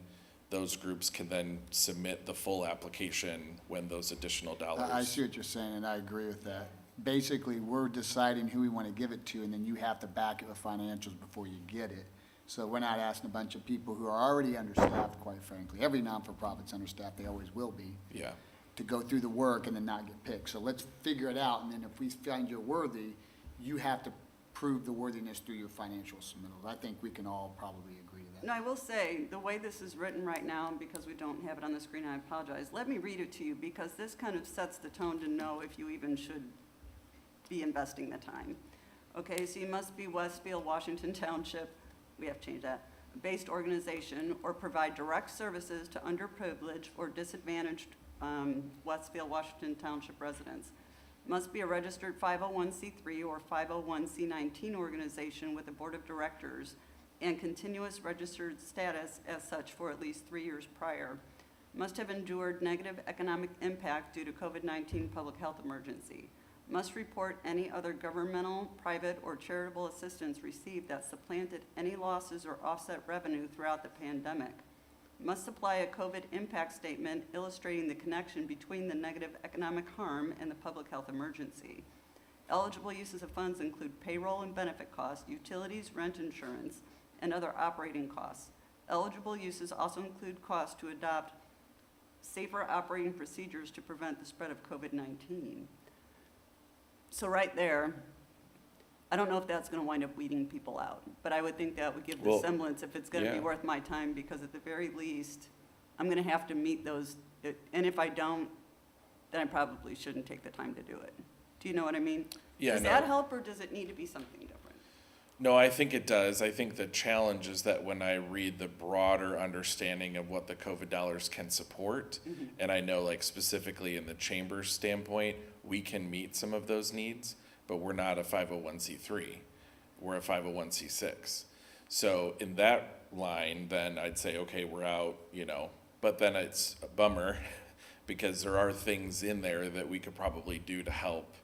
those groups can then submit the full application when those additional dollars. I see what you're saying, and I agree with that. Basically, we're deciding who we want to give it to, and then you have to back it with financials before you get it. So we're not asking a bunch of people who are already understaffed, quite frankly. Every non-for-profit's understaffed, they always will be, Yeah. to go through the work and then not get picked. So let's figure it out, and then if we find you're worthy, you have to prove the worthiness through your financial submittals. I think we can all probably agree to that. no, I will say, the way this is written right now, and because we don't have it on the screen, I apologize. Let me read it to you, because this kind of sets the tone to know if you even should be investing the time. Okay, so you must be Westfield, Washington Township, we have to change that, based organization, or provide direct services to underprivileged or disadvantaged Westfield, Washington Township residents. Must be a registered 501c3 or 501c19 organization with a board of directors and continuous registered status as such for at least 3 years prior. must have endured negative economic impact due to COVID-19 public health emergency, must report any other governmental, private, or charitable assistance received that supplanted any losses or offset revenue throughout the pandemic, must supply a COVID impact statement illustrating the connection between the negative economic harm and the public health emergency. Eligible uses of funds include payroll and benefit costs, utilities, rent insurance, and other operating costs. Eligible uses also include costs to adopt safer operating procedures to prevent the spread of COVID-19. So right there, I don't know if that's gonna wind up weeding people out, but I would think that would give the Well, semblance if it's gonna be yeah. worth my time, because at the very least, I'm gonna have to meet those, and if I don't, then I probably shouldn't take the time to do it. Do you know what I mean? Yeah, Does no. that help, or does it need to be something different? No, I think it does. I think the challenge is that when I read the broader understanding of what the COVID dollars can support, and I know like specifically in the chamber's standpoint, we can meet some of those needs, but we're not a 501c3. We're a 501c6. So in that line, then I'd say, okay, we're out, you know, but then it's a bummer because there are things in there that we could probably do to help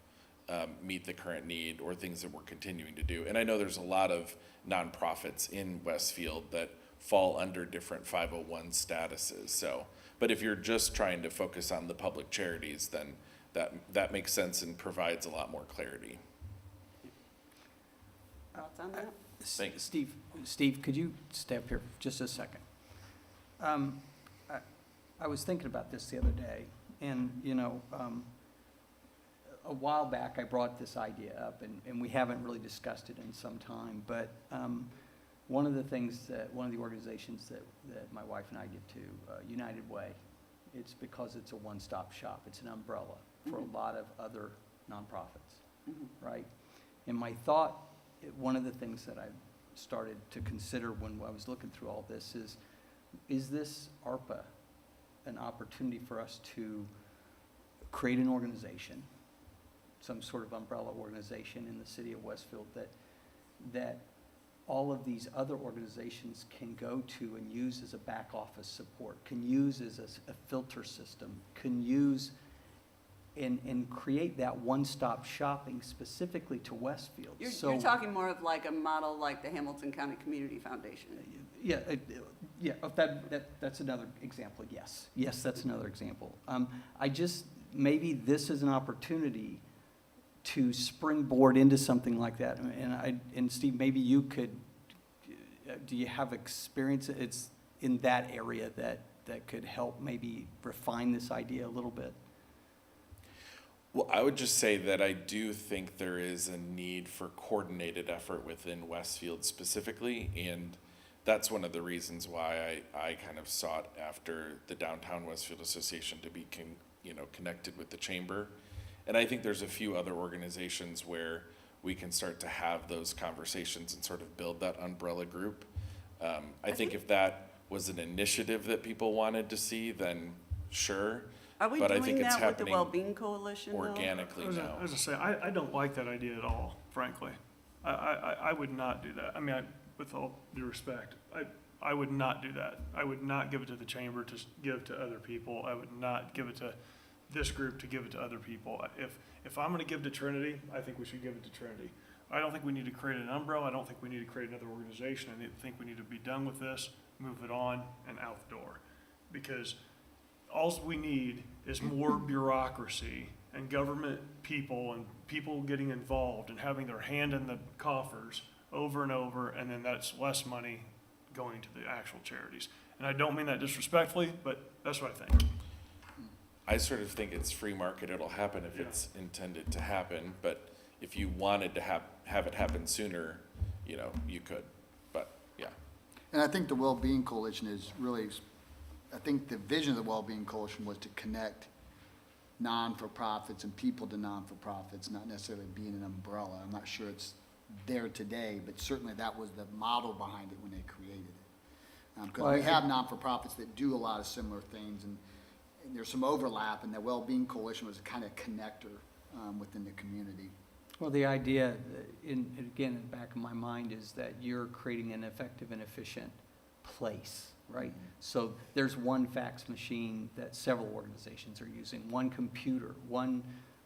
meet the current need, or things that we're continuing to do. And I know there's a lot of nonprofits in Westfield that fall under different 501 statuses. So, but if you're just trying to focus on the public charities, then that makes sense and provides a lot more clarity. Thoughts on that? Thanks. Steve, could you stay up here for just a second? I was thinking about this the other day, and, you know, a while back, I brought this idea up, and we haven't really discussed it in some time, but one of the things that, one of the organizations that my wife and I give to, United Way, it's because it's a one-stop shop. It's an umbrella for a lot of other nonprofits, right? And my thought, one of the things that I started to consider when I was looking through all this is this ARPA an opportunity for us to create an organization, some sort of umbrella organization in the city of Westfield that all of these other organizations can go to and use as a back office support, can use as a filter system, can use and create that one-stop shopping specifically to Westfield. You're talking more of like a model like the Hamilton County Community Foundation. Yeah, that's another example, yes. Yes, that's another example. Maybe this is an opportunity to springboard into something like that. And Steve, maybe you could, do you have experience it's in that area that could help maybe refine this idea a little bit? Well, I would just say that I do think there is a need for coordinated effort within Westfield specifically, and that's one of the reasons why I kind of sought after the Downtown Westfield Association to be connected with the chamber. And I think there's a few other organizations where we can start to have those conversations and sort of build that umbrella group. I think if that was an initiative that people wanted to see, then sure. Are we But I doing think it's that with the happening Wellbeing Coalition though? organically now. As I say, I don't like that idea at all, frankly. I would not do that. I mean, with all due respect, I would not do that. I would not give it to the chamber to give to other people. I would not give it to this group to give it to other people. If I'm gonna give to Trinity, I think we should give it to Trinity. I don't think we need to create an umbrella. I don't think we need to create another organization. I think we need to be done with this, move it on, and out the door. Because all we need is more bureaucracy and government people and people getting involved and having their hand in the coffers over and over, and then that's less money going to the actual charities. And I don't mean that disrespectfully, but that's what I think. I sort of think it's free market, it'll happen if it's intended to happen, but if you wanted to have it happen sooner, you could, but yeah. And I think the Wellbeing Coalition is really, I think the vision of the Wellbeing Coalition was to connect non-for-profits and people to non-for-profits, not necessarily being an umbrella. I'm not sure it's there today, but certainly that was the model behind it when they created it. Because we have non-for-profits that do a lot of similar things, and there's some overlap, and the Wellbeing Coalition was a kind of connector within the community. Well, the idea, again, in the back of my mind, is that you're creating an effective and efficient place, right? So there's one fax machine that several organizations are using, one computer, one,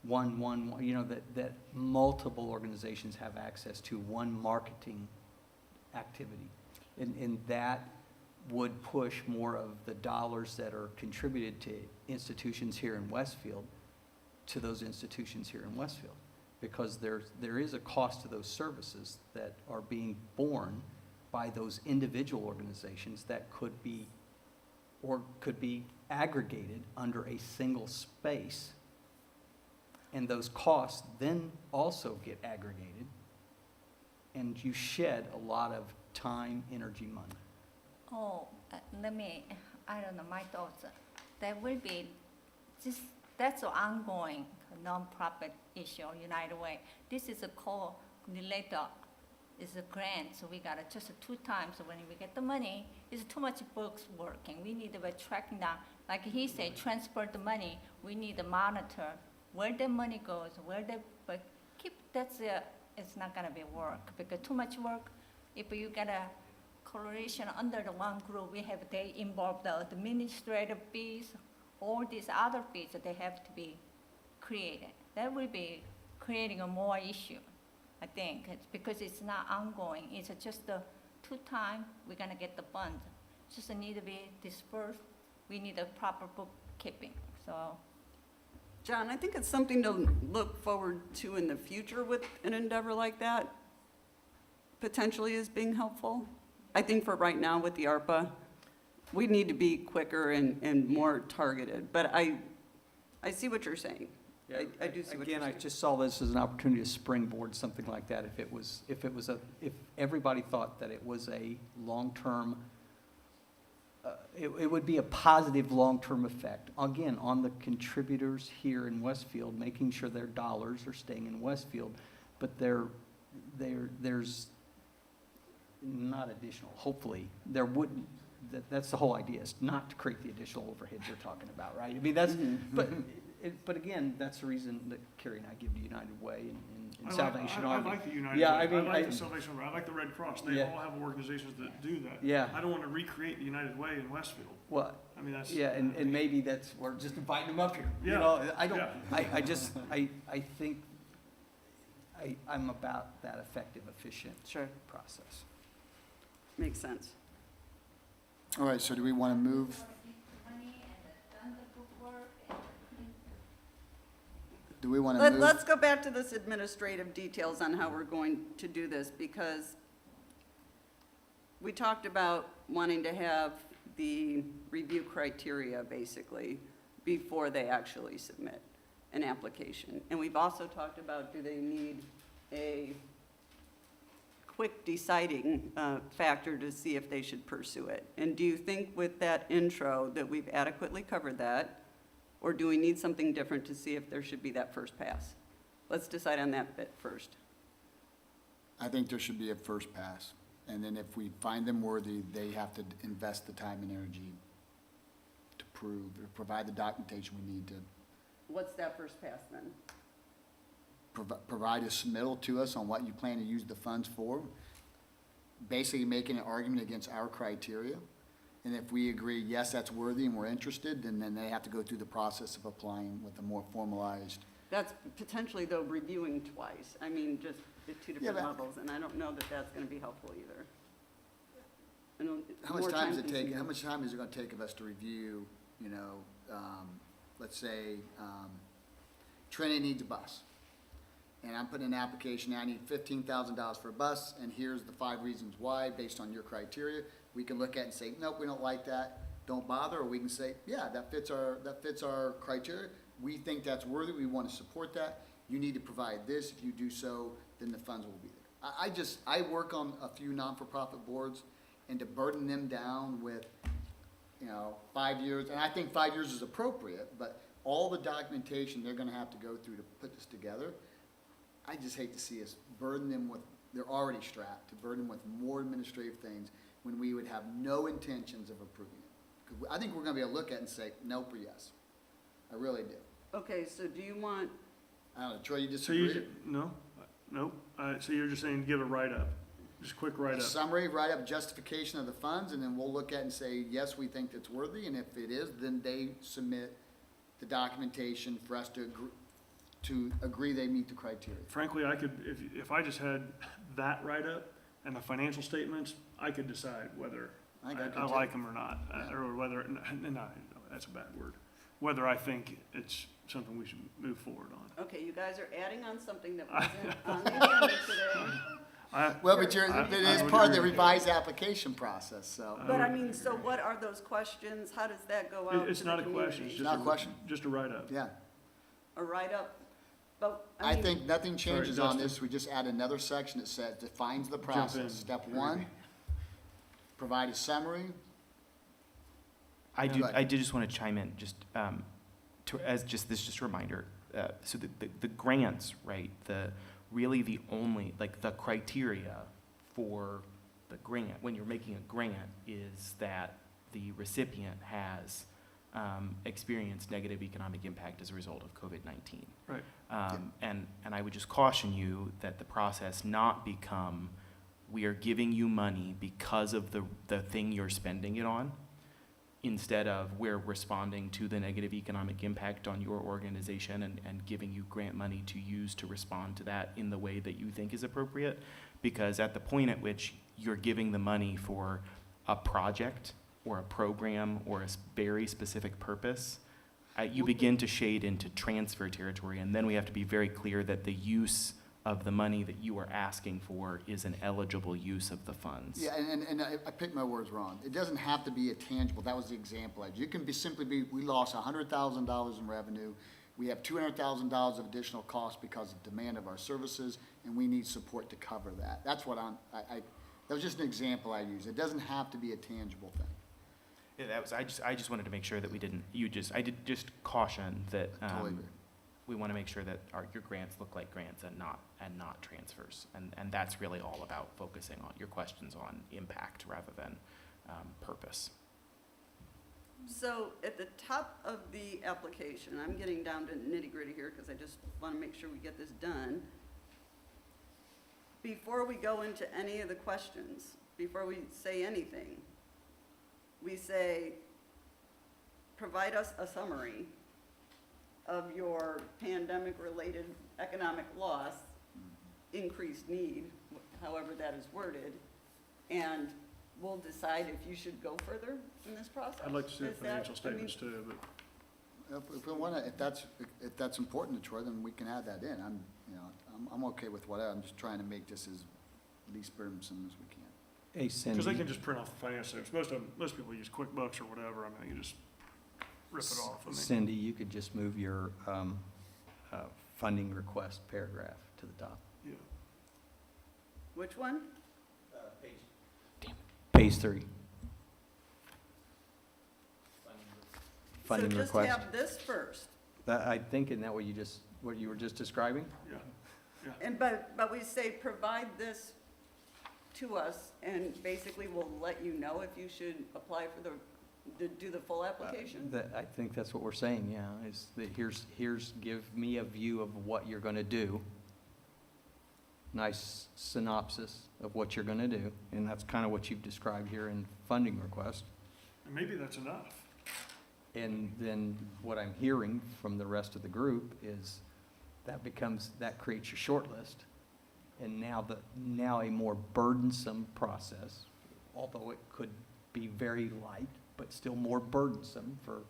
you know, that multiple organizations have access to, one marketing activity. And that would push more of the dollars that are contributed to institutions here in Westfield to those institutions here in Westfield. Because there is a cost to those services that are being borne by those individual organizations that could be aggregated under a single space. And those costs then also get aggregated, and you shed a lot of time, energy, money. Oh, I don't know, my thoughts. There will be, just, that's an ongoing nonprofit issue, United Way. This is a co-related, it's a grant, so we got it just 2 times. When we get the money, it's too much books working. We need to be tracking down. Like he said, transfer the money. We need to monitor where the money goes, but it's not gonna be work, because too much work. If you get a correlation under the one group, they involve the administrative fees, all these other fees that they have to be created. That will be creating a more issue, I think. It's because it's not ongoing. It's just the 2 times we're gonna get the funds. Just need to be dispersed. We need a proper bookkeeping, so. John, I think it's something to look forward to in the future with an endeavor like that, potentially as being helpful. I think for right now with the ARPA, we need to be quicker and more targeted, but I see what you're saying. I do see what you're Again, I saying. just saw this as an opportunity to springboard something like that. If everybody thought that it was a long-term, it would be a positive long-term effect, again, on the contributors here in Westfield, making sure their dollars are staying in Westfield, but there's not additional, hopefully, there wouldn't, that's the whole idea, is not to create the additional overhead you're talking about, right? I mean, that's, but again, that's the reason that Carrie and I give to United Way and Salvation I Army. like the United Yeah, Way. I mean, I like the Salvation Army. I like the Red Cross. They Yeah. all have organizations that do that. Yeah. I don't want to recreate the United Way in Westfield. Well, I mean, that's. yeah, and maybe that's, we're just inviting them up here, you Yeah, know, I don't, yeah. I think I'm about that effective, efficient Sure, process. makes sense. All right, so do we want to move? Money and done the good work and Do we want to move? Let's go back to this administrative details on how we're going to do this, because we talked about wanting to have the review criteria, basically, before they actually submit an application. And we've also talked about, do they need a quick deciding factor to see if they should pursue it? And do you think with that intro that we've adequately covered that? Or do we need something different to see if there should be that first pass? Let's decide on that bit first. I think there should be a first pass. And then if we find them worthy, they have to invest the time and energy to prove, or provide the documentation we need to What's that first pass then? provide a submittal to us on what you plan to use the funds for, basically making an argument against our criteria. And if we agree, yes, that's worthy and we're interested, then they have to go through the process of applying with a more formalized. That's potentially, though, reviewing twice. I mean, just at 2 different but- levels, and I don't know that that's going to be helpful either. I know How much more time does it take, consuming. how much time is it gonna take of us to review, you know, let's say, Trinity needs a bus. And I'm putting an application, I need $15,000 for a bus, and here's the 5 reasons why, based on your criteria. We can look at it and say, nope, we don't like that, don't bother, or we can say, yeah, that fits our criteria. We think that's worthy, we wanna support that. You need to provide this, if you do so, then the funds will be there. I work on a few non-for-profit boards, and to burden them down with, 5 years, and I think 5 years is appropriate, but all the documentation they're gonna have to go through to put this together, I just hate to see us burden them with, they're already strapped, to burden them with more administrative things when we would have no intentions of approving it. 'Cause I think we're gonna be able to look at it and say, nope or yes. I really do. Okay, so do you want, I don't know, Troy, you So you, disagree? no, nope. So you're just saying give a write-up? Just a quick a write-up. summary, write-up justification of the funds, and then we'll look at it and say, yes, we think it's worthy, and if it is, then they submit the documentation for us to agree they meet the criteria. Frankly, I could, if I just had that write-up and the financial statements, I could decide whether I think I could I too. like them or not, Yeah. or whether, no, that's a bad word. Whether I think it's something we should move forward on. Okay, you guys are adding on something that wasn't on the agenda today. Well, but I it is would part of the agree. revised application process, so. But I mean, so what are those questions? How does that go out It's to the not a question, it's community? just Not a question. just a write-up. Yeah, A write-up? But, I mean, think nothing changes on Dustin. this, we just add another section that says, defines the in. process. Step one, provide a summary. I Go do, ahead. I did just want to chime in, just, just a reminder. So the grants, right, really the only, like, the criteria for the grant, when you're making a grant, is that the recipient has experienced negative economic impact as a result of COVID-19. Right. And I would just caution you that the process not become, we are giving you money because of the thing you're spending it on, instead of we're responding to the negative economic impact on your organization and giving you grant money to use to respond to that in the way that you think is appropriate. Because at the point at which you're giving the money for a project or a program or a very specific purpose, you begin to shade into transfer territory, and then we have to be very clear that the use of the money that you are asking for is an eligible use of the funds. Yeah, and I picked my words wrong. It doesn't have to be a tangible, that was the example I used. You can simply be, we lost $100,000 in revenue. We have $200,000 of additional costs because of demand of our services, and we need support to cover that. That's what that was just an example I used. It doesn't have to be a tangible thing. Yeah, I just wanted to make sure that we didn't, I did just caution that, Totally agree. we want to make sure that your grants look like grants and not transfers. And that's really all about focusing on your questions on impact rather than purpose. so at the top of the application, I'm getting down to nitty-gritty here because I just want to make sure we get this done. Before we go into any of the questions, before we say anything, we say, provide us a summary of your pandemic-related economic loss, increased need, however that is worded, and we'll decide if you should go further in this process. I'd like to see the Is that- financial I mean, statements too, but If we wanna, if that's important to Troy, then we can add that in. I'm okay with whatever. I'm just trying to make this as least burdensome as we can. Hey, because they Cindy, can just print off the financial statements. Most people use QuickBooks or whatever. I mean, you just rip it off. I mean, Cindy, you could just move your funding request paragraph to the top. yeah. Which one? Page 3. Funding So just request. have this first, I think, isn't that what you were just describing? Yeah. and but we say, provide this to us, and basically we'll let you know if you should apply for do the full application? I think that's what we're saying, yeah, is that here's, give me a view of what you're gonna do. Nice synopsis of what you're gonna do, and that's kind of what you've described here in funding request. And maybe that's enough. And then what I'm hearing from the rest of the group is that creates your short list. And now a more burdensome process, although it could be very light, but still more burdensome for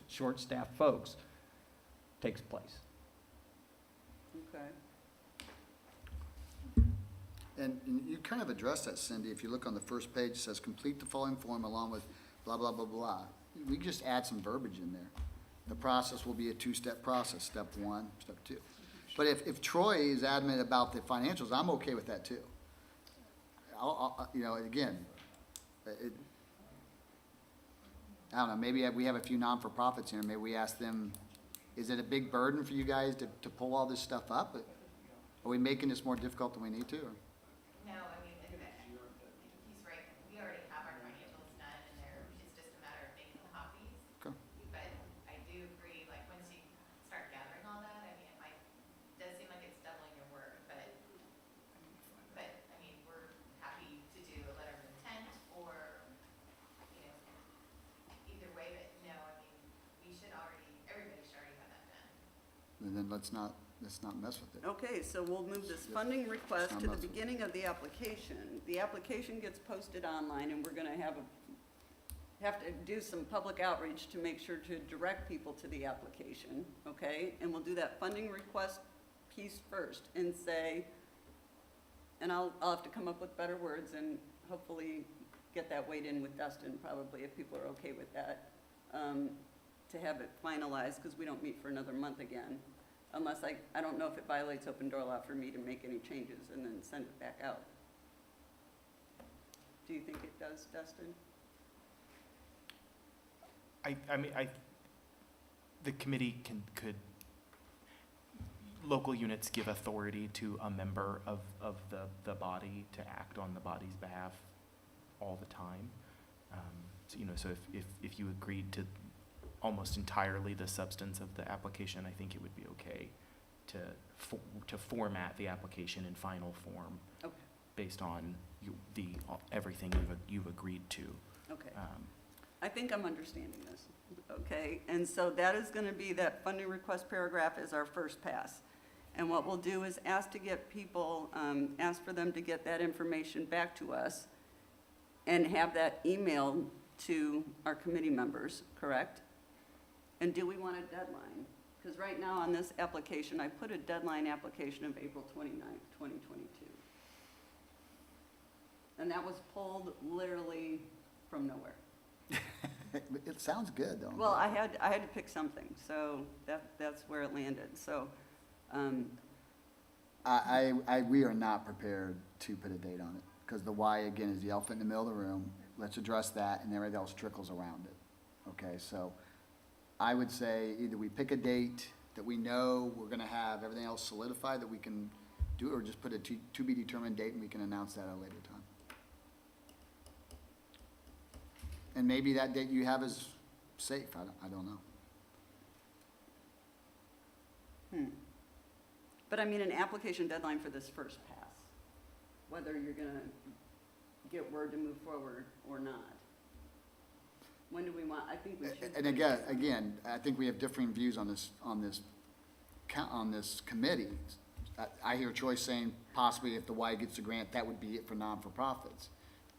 short-staffed folks, takes place. Okay. And you kind of addressed that, Cindy. If you look on the first page, it says, complete the following form along with blah, blah, blah, blah. We can just add some verbiage in there. The process will be a two-step process, step one, step two. But if Troy is adamant about the financials, I'm okay with that too. Again, I don't know, maybe we have a few non-for-profits here, maybe we ask them, is it a big burden for you guys to pull all this stuff up? Are we making this more difficult than we need to, or? No, I mean, he's right. We already have our financials done, and it's just a matter of making copies. Okay. But I do agree, like, once you start gathering all that, I mean, it does seem like it's doubling your work, but, I mean, we're let's not mess with it. Okay, so we'll move this funding request to the Not much. beginning of the application. The application gets posted online, and we're gonna have to do some public outreach to make sure to direct people to the application, okay? And we'll do that funding request piece first and say, and I'll have to come up with better words and hopefully get that weighed in with Dustin, probably, if people are okay with that, to have it finalized, because we don't meet for another month again. Unless I don't know if it violates open door law for me to make any changes and then send it back out. Do you think it does, Dustin? I mean, the committee could, local units give authority to a member of the body to act on the body's behalf all the time. So, you know, so if you agreed to almost entirely the substance of the application, I think it would be okay to format the application in final form Okay, based on everything you've agreed to. okay. I think I'm understanding this, okay? And so that is gonna be, that funding request paragraph is our first pass. And what we'll do is ask to get people, ask for them to get that information back to us and have that emailed to our committee members, correct? And do we want a deadline? Because right now on this application, I put a deadline application of April 29th, 2022. And that was pulled literally from nowhere. It sounds good, though. Well, I had to pick something, so that's where it landed, so, We are not prepared to put a date on it, because the why, again, is the elephant in the middle of the room. Let's address that, and everything else trickles around it. Okay, so I would say either we pick a date that we know we're gonna have everything else solidified that we can do, or just put a to be determined date and we can announce that at a later time. And maybe that date you have is safe, I don't know. but I mean, an application deadline for this first pass, whether you're gonna get word to move forward or not. When do we want, I think we should. And again, I think we have differing views on this committee. I hear Troy saying possibly if the Y gets the grant, that would be it for non-for-profits.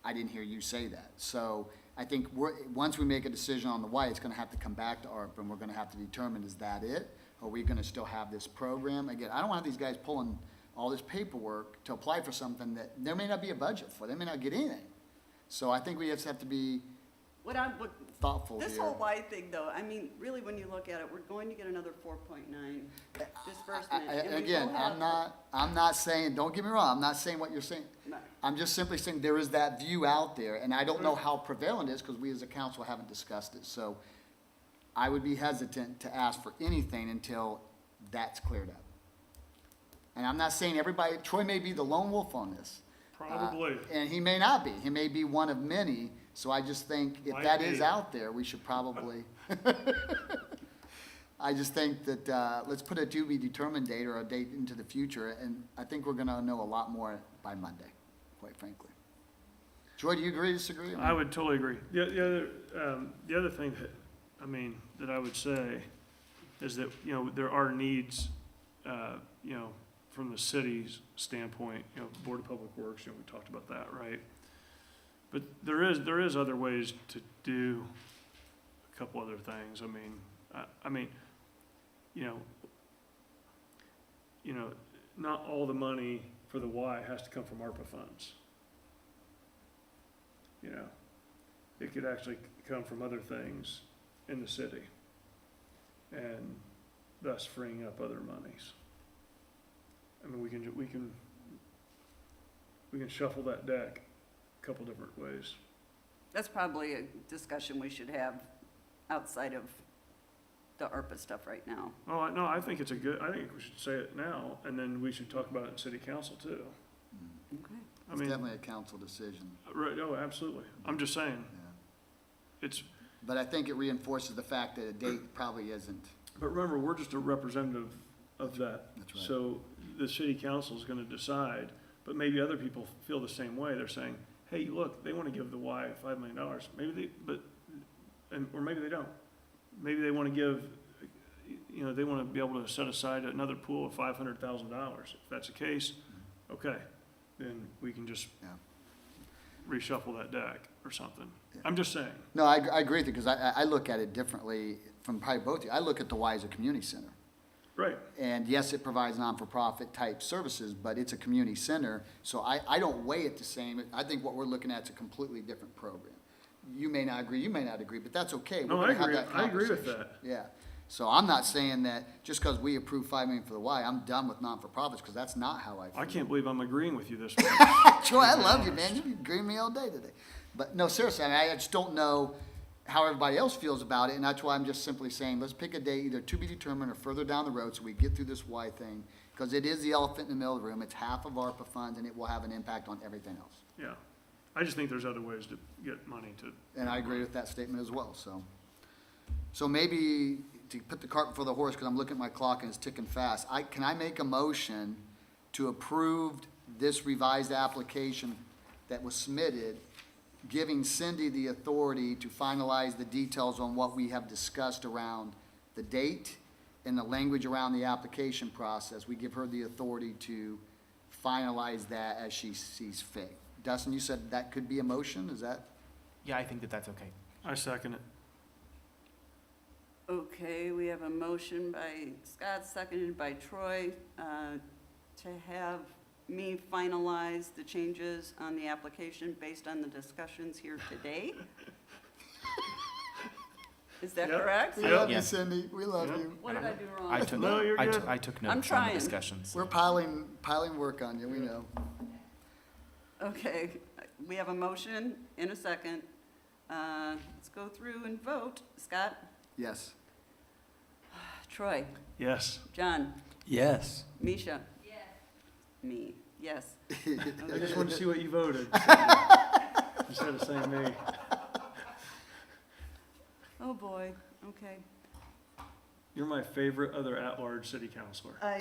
I didn't hear you say that. So I think once we make a decision on the Y, it's gonna have to come back to ARPA, and we're gonna have to determine, is that it? Or are we gonna still have this program? Again, I don't want these guys pulling all this paperwork to apply for something that there may not be a budget for, they may not get anything. So I think we just have to be What thoughtful here. this whole Y thing, though, I mean, really, when you look at it, we're going to get another 4.9 disbursement. and we Again, will have- I'm not saying, don't get me wrong, I'm not saying what you're saying. No. I'm just simply saying there is that view out there, and I don't know how prevalent it is, because we as a council haven't discussed it. So I would be hesitant to ask for anything until that's cleared up. And I'm not saying everybody, Troy may be the lone wolf on this. Probably. And he may not be, he may be one of many, so I just think if Might that is be. out there, we should probably. I just think that, let's put a to be determined date or a date into the future, and I think we're gonna know a lot more by Monday, quite frankly. Troy, do you agree, disagree? I would totally agree. The other thing that I would say is that, you know, there are needs, you know, from the city's standpoint, you know, Board of Public Works, you know, we talked about that, right? But there is other ways to do a couple other things. I mean, you know, not all the money for the Y has to come from ARPA funds. You know, it could actually come from other things in the city, and thus freeing up other monies. I mean, we can shuffle that deck a couple different ways. That's probably a discussion we should have outside of the ARPA stuff right now. Oh, no, I think I think we should say it now, and then we should talk about it in city council too. Okay. I It's mean, definitely a council decision, right, oh, absolutely. I'm just saying, yeah. it's, But I think it reinforces the fact that a date probably isn't. but remember, we're just a representative of that. That's right. So the city council is gonna decide, but maybe other people feel the same way. They're saying, hey, look, they wanna give the Y $5 million. Maybe they, or maybe they don't. Maybe they wanna give, you know, they want to be able to set aside another pool of $500,000. If that's the case, okay, then we can just Yeah. reshuffle that deck or something. Yeah. I'm just saying. No, I agree with you, because I look at it differently from probably both of you. I look at the Y as a community center. Right. And yes, it provides non-for-profit type services, but it's a community center, so I don't weigh it the same. I think what we're looking at is a completely different program. You may not agree, but that's okay. We're No, gonna I have agree. that I agree with conversation. that. Yeah, so I'm not saying that just because we approve $5 million for the Y, I'm done with non-for-profits, because that's not how I feel. I can't believe I'm agreeing with you this way. Troy, I love you, man. You agree with me all day today. But no, seriously, I mean, I just don't know how everybody else feels about it, and that's why I'm just simply saying, let's pick a date, either to be determined or further down the road, so we get through this Y thing, because it is the elephant in the middle of the room. It's half of ARPA funds, and it will have an impact on everything else. Yeah. I just think there's other ways to get money to. And I agree with that statement as well, so. So maybe to put the cart before the horse, because I'm looking at my clock and it's ticking fast, can I make a motion to approve this revised application that was submitted, giving Cindy the authority to finalize the details on what we have discussed around the date and the language around the application process? We give her the authority to finalize that as she sees fit. Dustin, you said that could be a motion, is that? Yeah, I think that that's okay. I second it. Okay, we have a motion by Scott, seconded by Troy, to have me finalize the changes on the application based on the discussions here today. Is that Yep. correct? We Yep. love you, Yes. Cindy, we love Yep. you. What did I do wrong? I took, No, you're I good. took- I took I'm notes on the trying. discussions. We're piling work on you, we know. Okay, we have a motion in a second. Let's go through and vote. Scott? Yes. Troy? Yes. John? Yes. Misha? Yes. Me, yes. I just wanted to see what you voted. Instead of saying me. Oh, boy, okay. You're my favorite other at-large city councilor. I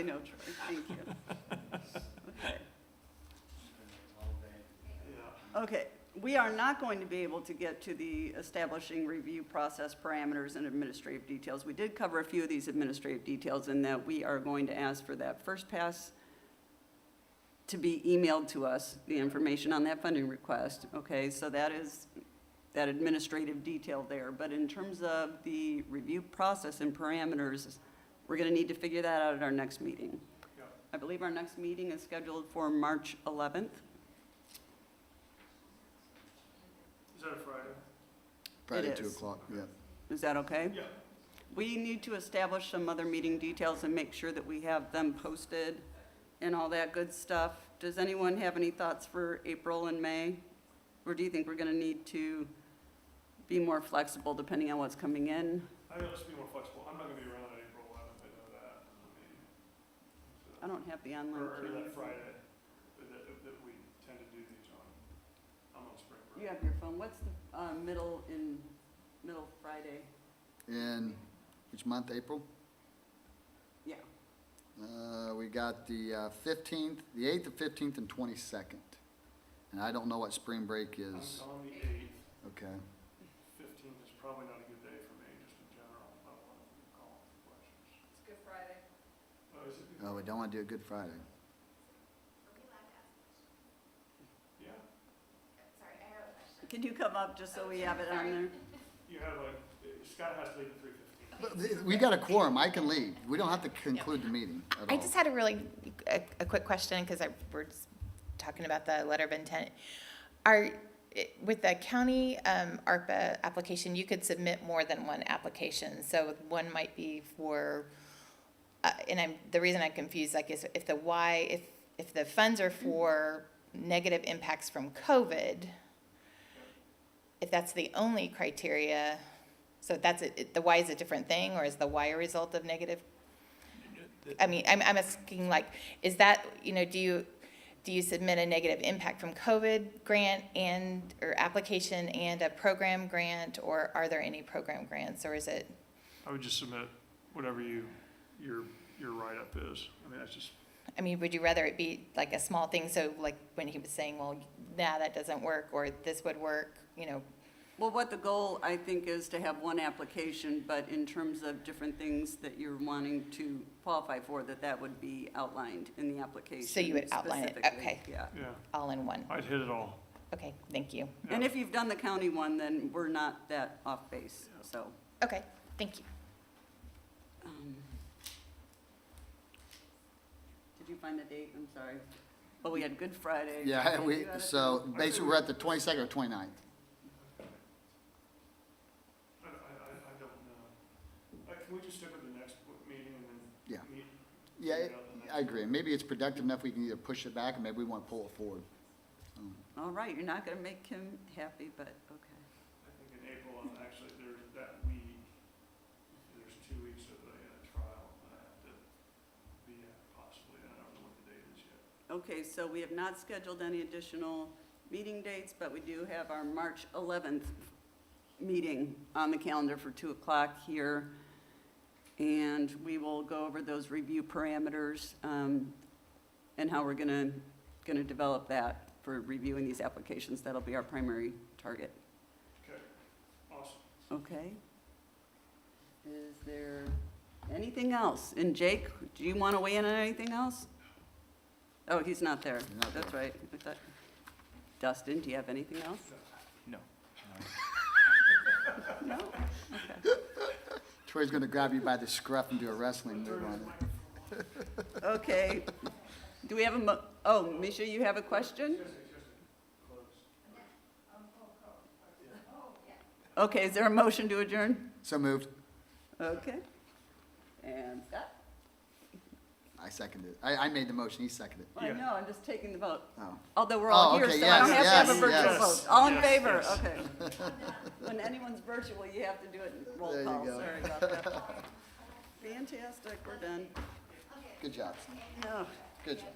know, Troy, thank you. Okay. Okay, we are not going to be able to get to the establishing review process parameters and administrative details. We did cover a few of these administrative details in that we are going to ask for that first pass to be emailed to us, the information on that funding request, okay? So that is that administrative detail there. But in terms of the review process and parameters, we're gonna need to figure that out at our next meeting. Yeah. I believe our next meeting is scheduled for March 11th. Is that a Friday? Friday, It 2 is. o'clock, yeah. Is that okay? Yeah. We need to establish some other meeting details and make sure that we have them posted and all that good stuff. Does anyone have any thoughts for April and May? Or do you think we're gonna need to be more flexible depending on what's coming in? I think let's be more flexible. I'm not gonna be around on April 11th, I know that. I don't have the online Or calendar. that Friday that we tend to do these on. I'm on spring break. You have your phone. What's the middle Friday? In which month, April? Yeah. We got the 15th, the 8th, the 15th, and 22nd. And I don't know what spring break I'm is. on the 8th. Okay. 15th is probably not a good day for me, just in general. I don't want to call for questions. It's Good Friday. Oh, is it? Oh, we don't want to do a Good Friday. Are we allowed to ask questions? Yeah. Sorry, I have a question. Can you come up just so we have it on there? You have like, Scott has to leave at 3:15. We got a quorum, I can leave. We don't have to conclude the meeting at I all. just had a quick question, because we're just talking about the letter of intent. With the county ARPA application, you could submit more than one application. So one might be for, the reason I'm confused, like, is if the funds are for negative impacts from COVID, if that's the only criteria, so that's it, the Y is a different thing, or is the Y a result of negative? I mean, I'm asking, like, is that, do you submit a negative impact from COVID grant or application and a program grant, or are there any program grants, or is it? I would just submit whatever your write-up is. I mean, that's just, Would you rather it be like a small thing, so like when he was saying, well, nah, that doesn't work, or this would work, Well, what the goal, I think, is to have one application, but in terms of different things that you're wanting to qualify for, that would be outlined in the application. So you would outline it, specifically, okay. Yeah. Yeah, All in one. I'd hit it all. Okay, thank you. And if you've done the county one, then we're not that off base, so. Okay, thank you. um, Did you find the date? I'm sorry. Oh, we had Good Friday. Yeah, Did we, you have it? so basically, we're at the 22nd or 29th. I don't know. Can we just stick with the next meeting and then? Yeah. meet- Yeah, figure out the next- I agree. Maybe it's productive enough we can either push it back, or maybe we want to pull it forward. All right, you're not gonna make him happy, but okay. I think in April, actually, there's that week, there's 2 weeks of a trial that I have to be at possibly, and I don't know what the date is yet. Okay, so we have not scheduled any additional meeting dates, but we do have our March 11th meeting on the calendar for 2 o'clock here. And we will go over those review parameters and how we're gonna develop that for reviewing these applications. That'll be our primary target. Okay, awesome. Okay? Is there anything else? And Jake, do you want to weigh in on anything else? Oh, he's not there. He's not That's right. I thought- Dustin, do you have anything else? No. No? Okay. Troy's going to grab you by the scruff and do a wrestling move on it. Okay. Do we have Misha, you have a question? Okay, is there a motion to adjourn? So moved. Okay. And Scott? I seconded it. I made the motion, he seconded it. Well, I Yeah. know, I'm just taking the vote. Oh. Although we're all Oh, here, okay, so I don't yes, have to have a yes, virtual yes. vote. All in Yes, favor? yes. Okay. When anyone's virtual, you have to do it in roll There you call. go. Sorry about that. Fantastic, we're done. Good job. Oh. Good job.